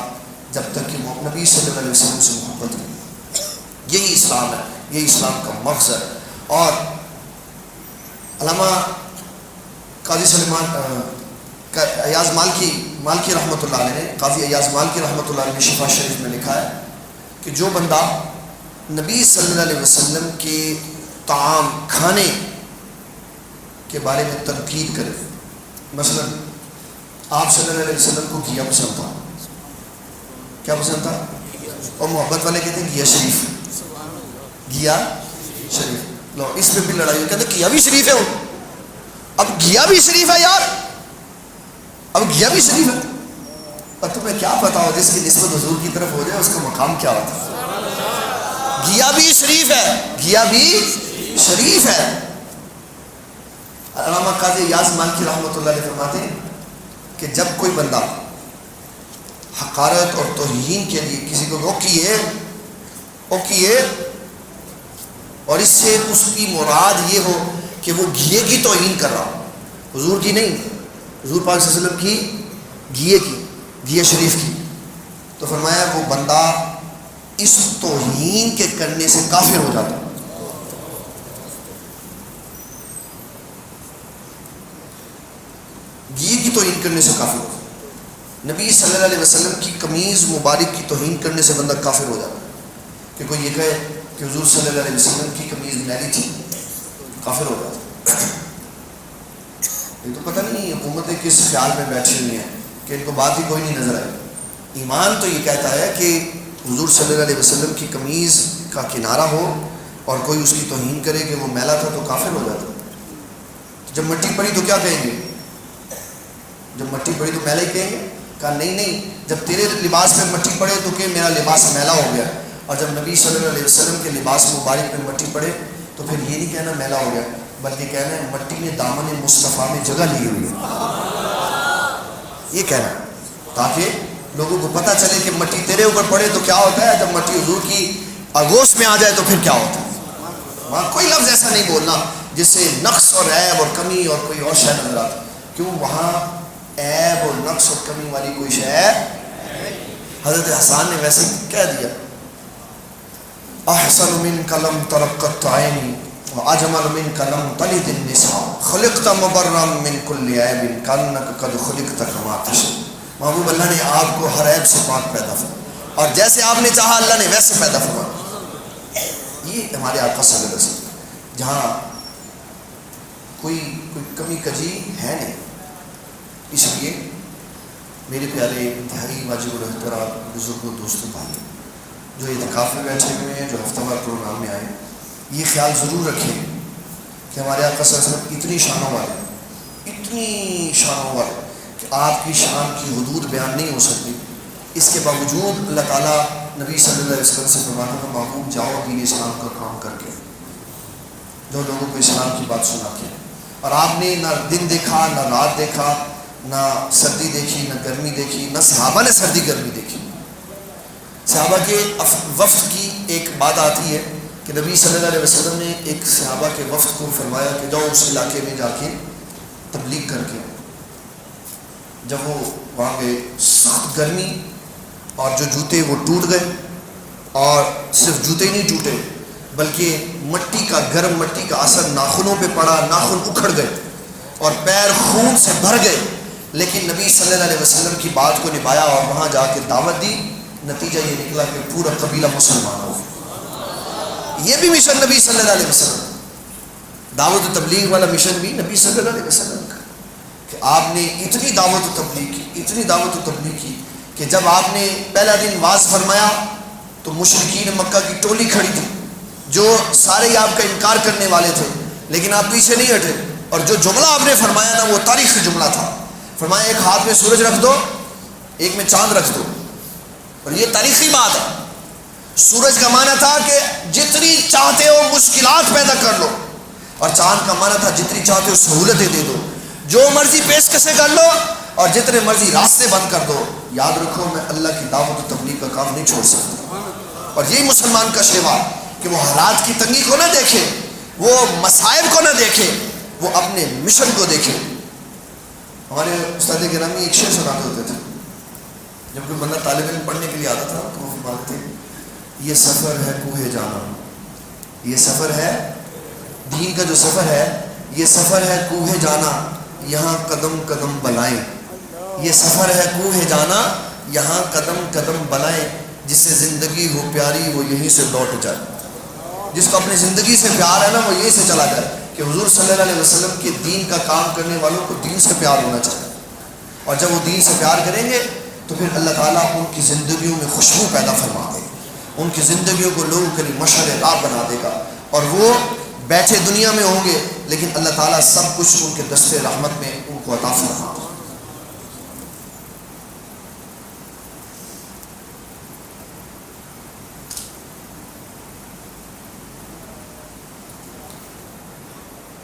جب تک کہ نبی صلی اللہ علیہ وسلم سے محبت نہیں۔ یہی اسلام ہے، یہی اسلام کا مغز ہے۔ اور علامہ قاضی سلیمان ایاز مالکی رحمۃ اللہ علیہ نے، قاضی ایاز مالکی رحمۃ اللہ علیہ نے شفا شریف میں لکھا ہے کہ جو بندہ نبی صلی اللہ علیہ وسلم کے طعام کھانے کے بارے میں تنقید کرے، مثلا آپ صلی اللہ علیہ وسلم کو گھیا پسند تھا، کیا پسند تھا؟ اور محبت والے کہتے ہیں گھیا شریف، گھیا شریف، لو اس میں بھی لڑائی کہتے ہیں گھیا بھی شریف ہے، اب گھیا بھی شریف ہے یار، اب گھیا بھی شریف ہے، اور تمہیں کیا پتا ہو جس کی نسبت حضور کی طرف ہو جائے اس کا مقام کیا ہوتا ہے۔ گھیا بھی شریف ہے، گھیا بھی شریف ہے۔ علامہ قاضی ایاز مالکی رحمۃ اللہ علیہ فرماتے ہیں کہ جب کوئی بندہ حقارت اور توہین کے لیے کسی کو اوکیے اور اس سے اس کی مراد یہ ہو کہ وہ گھیے کی توہین کر رہا ہو، حضور کی نہیں، حضور پاک صلی اللہ علیہ وسلم کی گھیے کی، گھیے شریف کی، تو فرمایا وہ بندہ اس توہین کے کرنے سے کافر ہو جاتا ہے۔ گھیے کی توہین کرنے سے کافر ہو جاتا ہے۔ نبی صلی اللہ علیہ وسلم کی قمیض مبارک کی توہین کرنے سے بندہ کافر ہو جاتا ہے۔ کہ کوئی یہ کہے کہ حضور صلی اللہ علیہ وسلم کی قمیض میلی تھی، کافر ہو جاتا ہے۔ یہ تو پتہ نہیں حکومتیں کس خیال میں بیٹھی ہوئی ہیں کہ ان کو بات ہی کوئی نہیں نظر آئی۔ ایمان تو یہ کہتا ہے کہ حضور صلی اللہ علیہ وسلم کی قمیض کا کنارہ ہو اور کوئی اس کی توہین کرے کہ وہ میلا تھا تو کافر ہو جاتا ہے۔ جب مٹی پڑی تو کیا کہیں گے؟ جب مٹی پڑی تو میلا ہی کہیں گے۔ کہا نہیں، جب تیرے لباس پہ مٹی پڑے تو کہ میرا لباس میلا ہو گیا، اور جب نبی صلی اللہ علیہ وسلم کے لباس مبارک پہ مٹی پڑے تو پھر یہ نہیں کہنا میلا ہو گیا، بلکہ کہنا ہے مٹی نے دامن مصطفیٰ میں جگہ لی ہوئی ہے، یہ کہنا، تاکہ لوگوں کو پتہ چلے کہ مٹی تیرے اوپر پڑے تو کیا ہوتا ہے، جب مٹی حضور کی آگوش میں آ جائے تو پھر کیا ہوتا ہے۔ وہاں کوئی لفظ ایسا نہیں بولنا جس سے نقص اور عیب اور کمی اور کوئی اور شے نظر آتا، کیوں وہاں عیب اور نقص اور کمی والی کوئی شے۔ حضرت حسان نے ویسے کہہ دیا احسن منک لم ترقت عینی واجمل منک لم تلد النساء خلقت مبرا من کل عیب کانک قد خلقت کما تشاء۔ محبوب اللہ نے آپ کو ہر عیب سے پاک پیدا فرمایا، اور جیسے آپ نے چاہا اللہ نے ویسے پیدا فرمایا۔ یہ ہمارے آقا صلی اللہ علیہ وسلم، جہاں کوئی کمی کجی ہے نہیں۔ اس لیے میرے پیارے انتہائی واجب الاحترام بزرگوں، دوستوں، بھائیوں جو اعتکاف میں بیٹھے ہوئے ہیں، جو ہفتہ وار پروگرام میں آئے، یہ خیال ضرور رکھیں کہ ہمارے آقا صلی اللہ علیہ وسلم اتنی شانوں والے کہ آپ کی شان کی حدود بیان نہیں ہو سکتی، اس کے باوجود اللہ تعالیٰ نبی صلی اللہ علیہ وسلم سے فرماتا تھا محبوب جاؤ دین اسلام کا کام کر کے، جو لوگوں کو اسلام کی بات سنا کے، اور آپ نے نہ دن دیکھا، نہ رات دیکھا، نہ سردی دیکھی، نہ گرمی دیکھی، نہ صحابہ نے سردی گرمی دیکھی۔ صحابہ کے وفد کی ایک بات آتی ہے کہ نبی صلی اللہ علیہ وسلم نے ایک صحابہ کے وفد کو فرمایا کہ جاؤ اس علاقے میں جا کے تبلیغ کر کے۔ جب وہ وہاں گئے، سخت گرمی، اور جو جوتے وہ ٹوٹ گئے، اور صرف جوتے نہیں ٹوٹے بلکہ مٹی کا، گرم مٹی کا اثر ناخنوں پہ پڑا، ناخن اکھڑ گئے اور پیر خون سے بھر گئے، لیکن نبی صلی اللہ علیہ وسلم کی بات کو نبھایا اور وہاں جا کے دعوت دی۔ نتیجہ یہ نکلا کہ پورا قبیلہ مسلمان ہو گیا۔ یہ بھی مشن نبی صلی اللہ علیہ وسلم، دعوت و تبلیغ والا مشن بھی نبی صلی اللہ علیہ وسلم کا، کہ آپ نے اتنی دعوت و تبلیغ کی کہ جب آپ نے پہلا دن واز فرمایا تو مشرکین مکہ کی ٹولی کھڑی تھی، جو سارے آپ کا انکار کرنے والے تھے، لیکن آپ پیچھے نہیں ہٹے، اور جو جملہ آپ نے فرمایا نا وہ تاریخی جملہ تھا۔ فرمایا ایک ہاتھ میں سورج رکھ دو، ایک میں چاند رکھ دو، اور یہ تاریخی بات ہے۔ سورج کا معنی تھا کہ جتنی چاہتے ہو مشکلات پیدا کر لو، اور چاند کا معنی تھا جتنی چاہتے ہو سہولتیں دے دو، جو مرضی پیشکشیں کر لو اور جتنے مرضی راستے بند کر دو، یاد رکھو میں اللہ کی دعوت و تبلیغ کا کام نہیں چھوڑ سکتا۔ اور یہی مسلمان کا شیوا کہ وہ حالات کی تنگی کو نہ دیکھے، وہ مصائب کو نہ دیکھے، وہ اپنے مشن کو دیکھے۔ ہمارے استاد گرامی ایک شعر سناتے ہوتے تھے، جب کوئی بندہ طالب علم پڑھنے کے لیے آتا تھا تو وہ فرماتے تھے یہ سفر ہے کوہ جانا، یہ سفر ہے دین کا، جو سفر ہے یہ سفر ہے کوہ جانا، یہاں قدم قدم بلائیں، یہ سفر ہے کوہ جانا، یہاں قدم قدم بلائیں، جس سے زندگی ہو پیاری وہ یہیں سے لوٹ جائے۔ جس کو اپنی زندگی سے پیار ہے نا وہ یہیں سے چلا جائے، کہ حضور صلی اللہ علیہ وسلم کے دین کا کام کرنے والوں کو دین سے پیار ہونا چاہیے، اور جب وہ دین سے پیار کریں گے تو پھر اللہ تعالیٰ ان کی زندگیوں میں خوشبو پیدا فرما دے گا، ان کی زندگیوں کو لوگوں کے لیے مشعل راہ بنا دے گا، اور وہ بیٹھے دنیا میں ہوں گے لیکن اللہ تعالیٰ سب کچھ ان کے دستے رحمت میں ان کو عطا فرما دے گا۔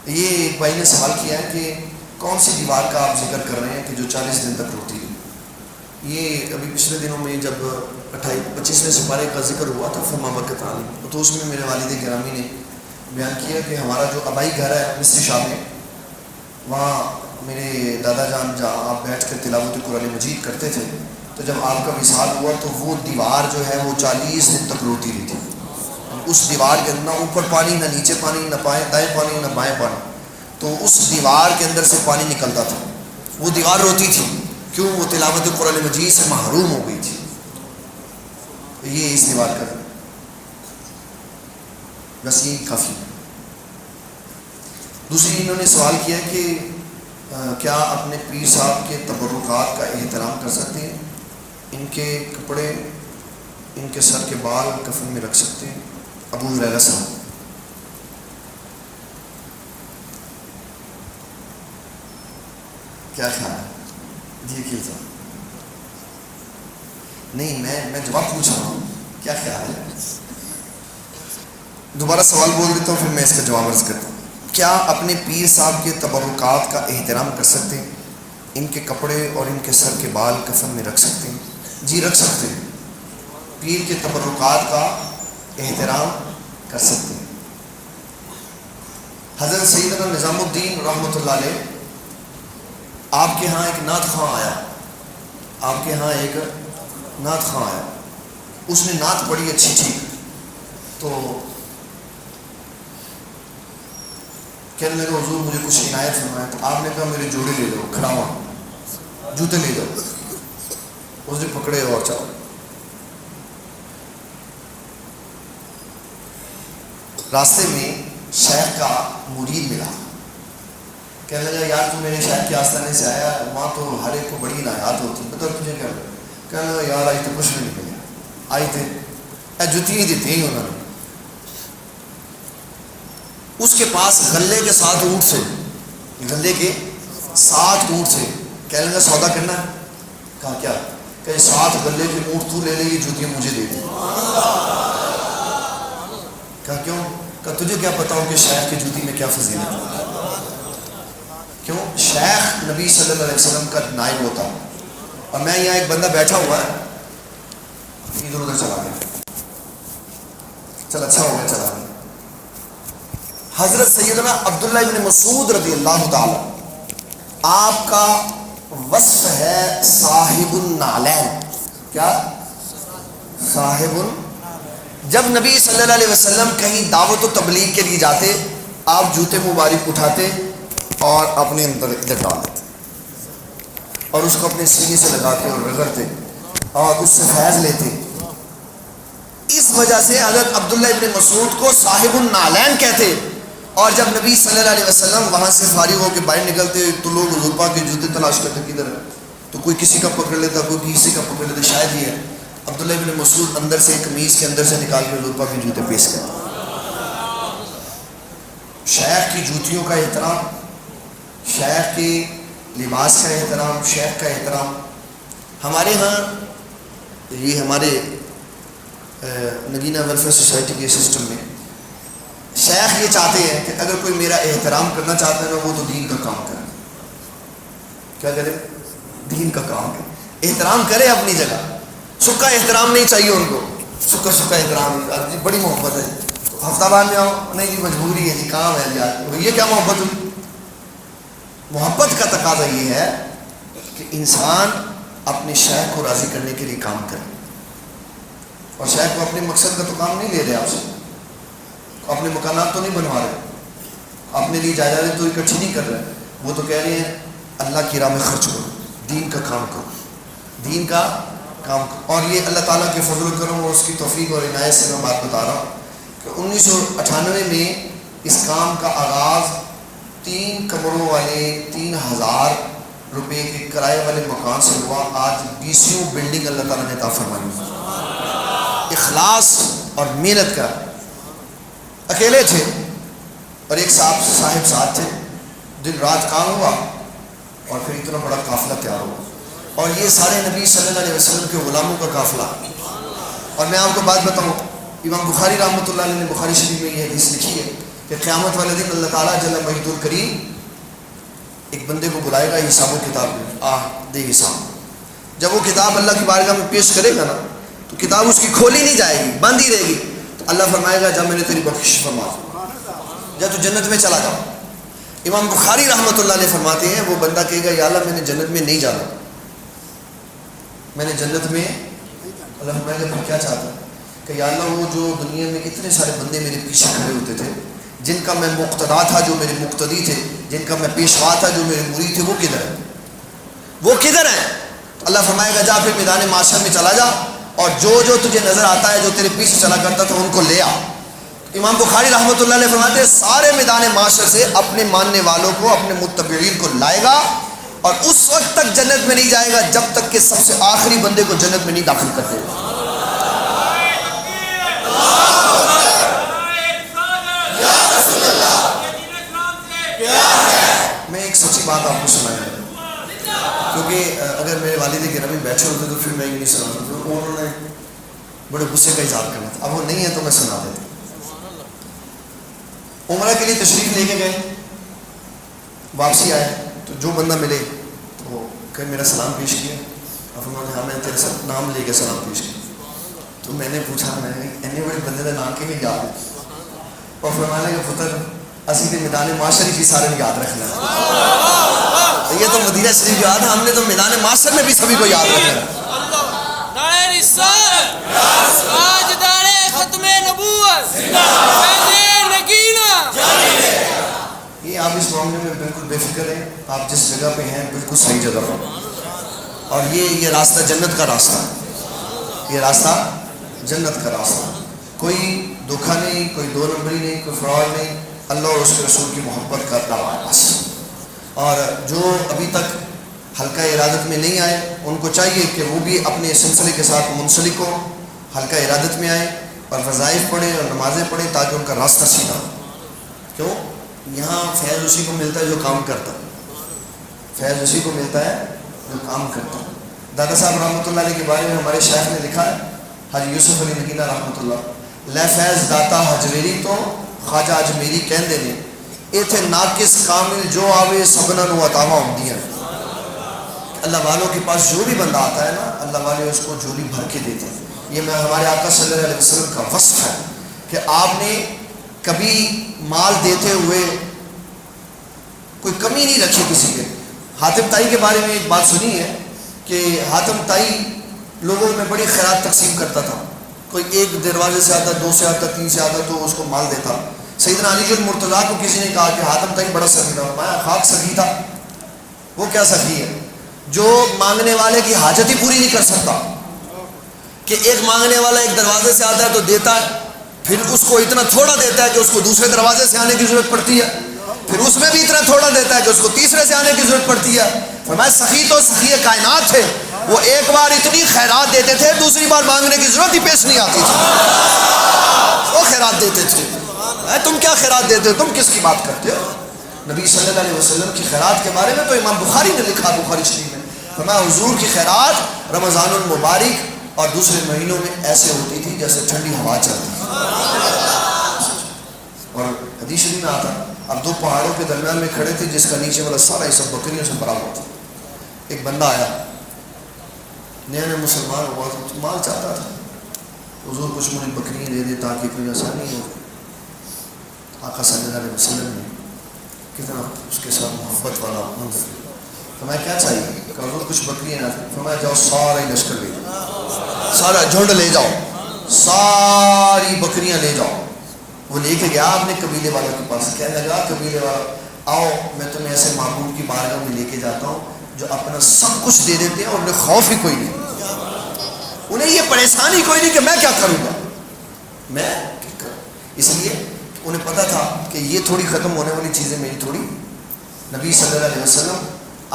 یہ ایک بھائی نے سوال کیا ہے کہ کون سی دیوار کا آپ ذکر کر رہے ہیں کہ جو 40 دن تک روتی ہے؟ یہ ابھی پچھلے دنوں میں جب 25ویں سپارے کا ذکر ہوا تھا فما برکت عالم، تو اس میں میرے والد گرامی نے بیان کیا کہ ہمارا جو آبائی گھر ہے مصری شاہ میں، وہاں میرے دادا جان جہاں آپ بیٹھ کر تلاوت قرآن مجید کرتے تھے، تو جب آپ کا وصال ہوا تو وہ دیوار جو ہے وہ 40 دن تک روتی رہی تھی۔ اس دیوار کے اندر نہ اوپر پانی، نہ نیچے پانی، نہ دائیں پانی، نہ بائیں پانی، تو اس دیوار کے اندر سے پانی نکلتا تھا، وہ دیوار روتی تھی، کیوں؟ وہ تلاوت قرآن مجید سے محروم ہو گئی تھی۔ تو یہ اس دیوار کا بس یہی کافی۔ دوسری انہوں نے سوال کیا کہ کیا اپنے پیر صاحب کے تبرکات کا احترام کر سکتے ہیں؟ ان کے کپڑے، ان کے سر کے بال کفن میں رکھ سکتے ہیں؟ ابو ہریرہ صاحب کیا خیال ہے؟ جی کیل صاحب نہیں میں جواب پوچھ رہا ہوں، کیا خیال ہے؟ دوبارہ سوال بول دیتا ہوں، پھر میں اس کا جواب عرض کرتا ہوں۔ کیا اپنے پیر صاحب کے تبرکات کا احترام کر سکتے ہیں؟ ان کے کپڑے اور ان کے سر کے بال کفن میں رکھ سکتے ہیں؟ جی رکھ سکتے ہیں، پیر کے تبرکات کا احترام کر سکتے ہیں۔ حضرت سیدنا نظام الدین رحمۃ اللہ علیہ، آپ کے ہاں ایک نعت خواں آیا، آپ کے ہاں ایک نعت خواں آیا، اس نے نعت پڑھی اچھی ٹھیک، تو کہنے لگا حضور مجھے کچھ عنایت فرمائے، تو آپ نے کہا میرے جوڑے لے لو، کھڑا ہوا جوتے لے لو، اس نے پکڑے اور چلا۔ راستے میں شیخ کا مرید ملا، کہنے لگا یار تو میرے شیخ کے آستانے سے آیا، وہاں تو ہر ایک کو بڑی عنایات ہوتی ہے، بتا تجھے کیا؟ کہنے لگا یار آج تو کچھ بھی نہیں ملا، آئی تھے جوتی ہی دیتے ہی انہوں نے۔ اس کے پاس غلے کے 7 اونٹ تھے، غلے کے 7 اونٹ تھے، کہنے لگا سودا کرنا ہے؟ کہا کیا؟ کہ 7 غلے کے اونٹ تو لے لے، یہ جوتیاں مجھے دے دیں۔ کہا کیوں؟ کہا تجھے کیا پتا ہو کہ شیخ کی جوتی میں کیا فضیلت ہے؟ کیوں؟ شیخ نبی صلی اللہ علیہ وسلم کا نائب ہوتا، اور میں یہاں ایک بندہ بیٹھا ہوا ہے، ادھر ادھر چلا گیا، چل اچھا ہو گیا چلا گیا۔ حضرت سیدنا عبداللہ ابن مسعود رضی اللہ تعالی، آپ کا وصف ہے صاحب النعلین، کیا؟ صاحب جب نبی صلی اللہ علیہ وسلم کہیں دعوت و تبلیغ کے لیے جاتے، آپ جوتے مبارک اٹھاتے اور اپنے اندر ادھر ڈال دیتے، اور اس کو اپنے سینے سے لگاتے اور رگڑتے اور اس سے فیض لیتے۔ اس وجہ سے حضرت عبداللہ ابن مسعود کو صاحب النعلین کہتے، اور جب نبی صلی اللہ علیہ وسلم وہاں سے فارغ ہو کے باہر نکلتے تو لوگ حضور پاک کے جوتے تلاش کرتے کدھر ہے، تو کوئی کسی کا پکڑ لیتا، کوئی کسی کا پکڑ لیتا، شاید یہ ہے عبداللہ ابن مسعود اندر سے قمیض کے اندر سے نکال کے حضور پاک کے جوتے پیش کرتے۔ شیخ کی جوتیوں کا احترام، شیخ کے لباس کا احترام، شیخ کا احترام۔ ہمارے ہاں یہ ہمارے نگینہ ویلفیئر سوسائٹی کے سسٹم میں شیخ یہ چاہتے ہیں کہ اگر کوئی میرا احترام کرنا چاہتا ہے نا، وہ تو دین کا کام کرے۔ کیا کرے؟ دین کا کام کرے، احترام کرے اپنی جگہ، سکا احترام نہیں چاہیے ان کو، سکا احترام جی بڑی محبت ہے، ہفتہ بعد میں آؤ، نہیں جی مجبوری ہے جی کام ہے جی، یہ کیا محبت ہوئی؟ محبت کا تقاضا یہ ہے کہ انسان اپنے شیخ کو راضی کرنے کے لیے کام کرے، اور شیخ کو اپنے مقصد کا تو کام نہیں لے رہے آپ سے، اپنے مکانات تو نہیں بنوا رہے، اپنے لیے جائیدادیں تو اکٹھی نہیں کر رہے، وہ تو کہہ رہے ہیں اللہ کی راہ میں خرچ کرو، دین کا کام کرو، دین کا کام کرو۔ اور یہ اللہ تعالیٰ کے فضل و کرم اور اس کی توفیق اور عنایت سے میں بات بتا رہا ہوں کہ 1998 میں اس کام کا آغاز 3 کمروں والے 3000 روپے کے کرائے والے مکان سے ہوا، آج 20 بلڈنگ اللہ تعالیٰ نے عطا فرمائی۔ اخلاص اور محنت کا، اکیلے تھے اور ایک صاحب ساتھ تھے، دن رات کام ہوا اور پھر اتنا بڑا قافلہ تیار ہوا، اور یہ سارے نبی صلی اللہ علیہ وسلم کے غلاموں کا قافلہ۔ اور میں آپ کو بات بتاؤں، امام بخاری رحمۃ اللہ علیہ نے بخاری شریف میں یہ حدیث لکھی ہے کہ قیامت والے دن اللہ تعالیٰ جل مجید الکریم ایک بندے کو بلائے گا حساب و کتاب میں، دے حساب۔ جب وہ کتاب اللہ کی بارگاہ میں پیش کرے گا نا، تو کتاب اس کی کھولی نہیں جائے گی، بند ہی رہے گی، تو اللہ فرمائے گا جب میں نے تیری بخشش فرما، جب تو جنت میں چلا جاؤ۔ امام بخاری رحمۃ اللہ علیہ فرماتے ہیں وہ بندہ کہے گا یا اللہ میں نے جنت میں نہیں جانا، میں نے جنت میں، اللہ فرمائے گا پھر کیا چاہتا کہ یا اللہ وہ جو دنیا میں اتنے سارے بندے میرے پیچھے کھڑے ہوتے تھے، جن کا میں مقتدا تھا، جو میرے مقتدی تھے، جن کا میں پیشوا تھا، جو میرے مرید تھے، وہ کدھر ہیں؟ وہ کدھر ہیں؟ اللہ فرمائے گا جا پھر میدان معاشر میں چلا جا، اور جو تجھے نظر آتا ہے، جو تیرے پیچھے چلا کرتا تھا، ان کو لے آ۔ امام بخاری رحمۃ اللہ علیہ فرماتے ہیں سارے میدان معاشر سے اپنے ماننے والوں کو، اپنے متبعین کو لائے گا، اور اس وقت تک جنت میں نہیں جائے گا جب تک کہ سب سے آخری بندے کو جنت میں نہیں داخل کر دے گا۔ میں ایک سچی بات آپ کو سنائی ہے، کیونکہ اگر میرے والد گرامی بیٹھے ہوتے تو پھر میں یہ نہیں سنا سکتا، بڑے غصے کا اظہار کرنا تھا. اب وہ نہیں ہے تو میں سنا دیتا. عمرہ کے لیے تشریف لے کے گئے, واپسی آئے تو جو بندہ ملے تو کہ میرا سلام پیش کیا. اور انہوں نے ہاں میں تیرے ساتھ نام لے کے سلام پیش کیا. تو میں نے پوچھا میں اینے بڑے بندے کا نام کہ نہیں یاد ہے. اور فرمانے کا پتر اسی کے میدان معاشر کی سارے یاد رکھنا ہے. یہ تو مدینہ شریف یاد ہے, ہم نے تو میدان معاشر میں بھی سبھی کو یاد رکھنا ہے. یہ آپ اس معاملے میں بالکل بے فکر ہیں. آپ جس جگہ پہ ہیں بالکل صحیح جگہ پر, اور یہ راستہ جنت کا راستہ ہے. یہ راستہ جنت کا راستہ. کوئی دھوکہ نہیں, کوئی دو نمبری نہیں, کوئی فراڈ نہیں. اللہ اور اس کے رسول کی محبت کا دعویٰ ہے بس. اور جو ابھی تک حلقہ ارادت میں نہیں آئے ان کو چاہیے کہ وہ بھی اپنے سلسلے کے ساتھ منسلک ہو, حلقہ ارادت میں آئیں اور وظائف پڑھیں اور نمازیں پڑھیں تاکہ ان کا راستہ سیدھا ہو. کیوں؟ یہاں فیض اسی کو ملتا ہے جو کام کرتا ہے. فیض اسی کو ملتا ہے جو کام کرتا ہے. دادا صاحب رحمۃ اللہ علیہ کے بارے میں ہمارے شیخ نے لکھا ہے, حاجی یوسف علی نگینہ رحمۃ اللہ, لے فیض داتا حجویری تو خواجہ اجمیری کہندے نے ایتھے ناقص کامل جو آوے سبنا نو عطاواں ہوندیاں. اللہ والوں کے پاس جو بھی بندہ آتا ہے نا, اللہ والے اس کو جھولی بھر کے دیتے ہیں. یہ میں ہمارے آقا صلی اللہ علیہ وسلم کا وصف ہے کہ آپ نے کبھی مال دیتے ہوئے کوئی کمی نہیں رکھی کسی کے. حاتم تائی کے بارے میں ایک بات سنی ہے کہ حاتم تائی لوگوں میں بڑی خیرات تقسیم کرتا تھا. کوئی ایک دروازے سے آتا, دو سے آتا, تین سے آتا تو اس کو مال دیتا. سیدنا علی المرتضیٰ کو کسی نے کہا کہ حاتم تائی بڑا سخی تھا. میں خاک سخی تھا. وہ کیا سخی ہے جو مانگنے والے کی حاجت ہی پوری نہیں کر سکتا. کہ ایک مانگنے والا ایک دروازے سے آتا ہے تو دیتا ہے, پھر اس کو اتنا تھوڑا دیتا ہے کہ اس کو دوسرے دروازے سے آنے کی ضرورت پڑتی ہے, پھر اس میں بھی اتنا تھوڑا دیتا ہے کہ اس کو تیسرے سے آنے کی ضرورت پڑتی ہے. فرمایا سخی تو سخی کائنات تھے, وہ ایک بار اتنی خیرات دیتے تھے دوسری بار مانگنے کی ضرورت ہی پیش نہیں آتی تھی. وہ خیرات دیتے تھے. تم کیا خیرات دیتے ہو, تم کس کی بات کرتے ہو؟ نبی صلی اللہ علیہ وسلم کی خیرات کے بارے میں تو امام بخاری نے لکھا, بخاری شریف میں فرمایا حضور کی خیرات رمضان المبارک اور دوسرے مہینوں میں ایسے ہوتی تھی جیسے ٹھنڈی ہوا چلتی تھی. اور حدیث شریف میں آتا, اب دو پہاڑوں کے درمیان میں کھڑے تھے جس کا نیچے والا سارا حصہ بکریوں سے بھرا ہوا تھا. ایک بندہ آیا, نیا نیا مسلمان ہوا تھا, مال چاہتا تھا. حضور کچھ مجھے بکریاں دے دے تاکہ کوئی آسانی ہو. آقا صلی اللہ علیہ وسلم نے کتنا اس کے ساتھ محبت والا منظر. فرمایا کیا چاہیے؟ کہ حضور کچھ بکریاں نہ. فرمایا جاؤ سارا ہی لشکر لے جاؤ, سارا جھنڈ لے جاؤ, ساری بکریاں لے جاؤ. وہ لے کے گیا اپنے قبیلے والوں کے پاس. کہنے لگا قبیلے والا آؤ میں تمہیں ایسے معبود کی بارگاہ میں لے کے جاتا ہوں جو اپنا سب کچھ دے دیتے ہیں اور انہیں خوف ہی کوئی نہیں, انہیں یہ پریشانی کوئی نہیں کہ میں کیا کروں گا, میں کیا کروں. اس لیے انہیں پتا تھا کہ یہ تھوڑی ختم ہونے والی چیزیں میری تھوڑی. نبی صلی اللہ علیہ وسلم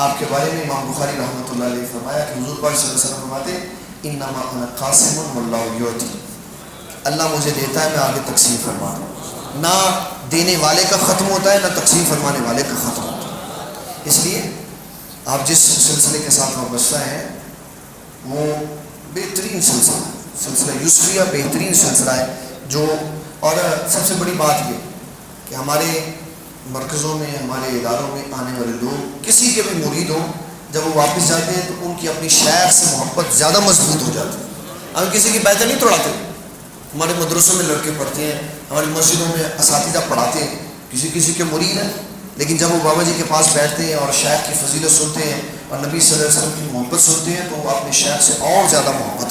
آپ کے بارے میں امام بخاری رحمۃ اللہ علیہ فرمایا کہ حضور پاک صلی اللہ علیہ وسلم فرماتے انما انا قاسم واللہ یعطی, اللہ مجھے دیتا ہے میں آگے تقسیم فرما رہا ہوں. نہ دینے والے کا ختم ہوتا ہے نہ تقسیم فرمانے والے کا ختم ہوتا ہے. اس لیے آپ جس سلسلے کے ساتھ وابستہ ہیں وہ بہترین سلسلہ یوسفیہ بہترین سلسلہ ہے جو. اور سب سے بڑی بات یہ کہ ہمارے مرکزوں میں ہمارے اداروں میں آنے والے لوگ کسی کے بھی مرید ہوں, جب وہ واپس جاتے ہیں تو ان کی اپنی شیخ سے محبت زیادہ مضبوط ہو جاتی ہے. ہم کسی کی بیعتیں نہیں توڑاتے. ہمارے مدرسوں میں لڑکے پڑھتے ہیں, ہماری مسجدوں میں اساتذہ پڑھاتے ہیں, کسی کے مرید ہیں, لیکن جب وہ بابا جی کے پاس بیٹھتے ہیں اور شیخ کی فضیلت سنتے ہیں اور نبی صلی اللہ علیہ وسلم کی محبت سنتے ہیں تو وہ اپنے شیخ سے اور زیادہ محبت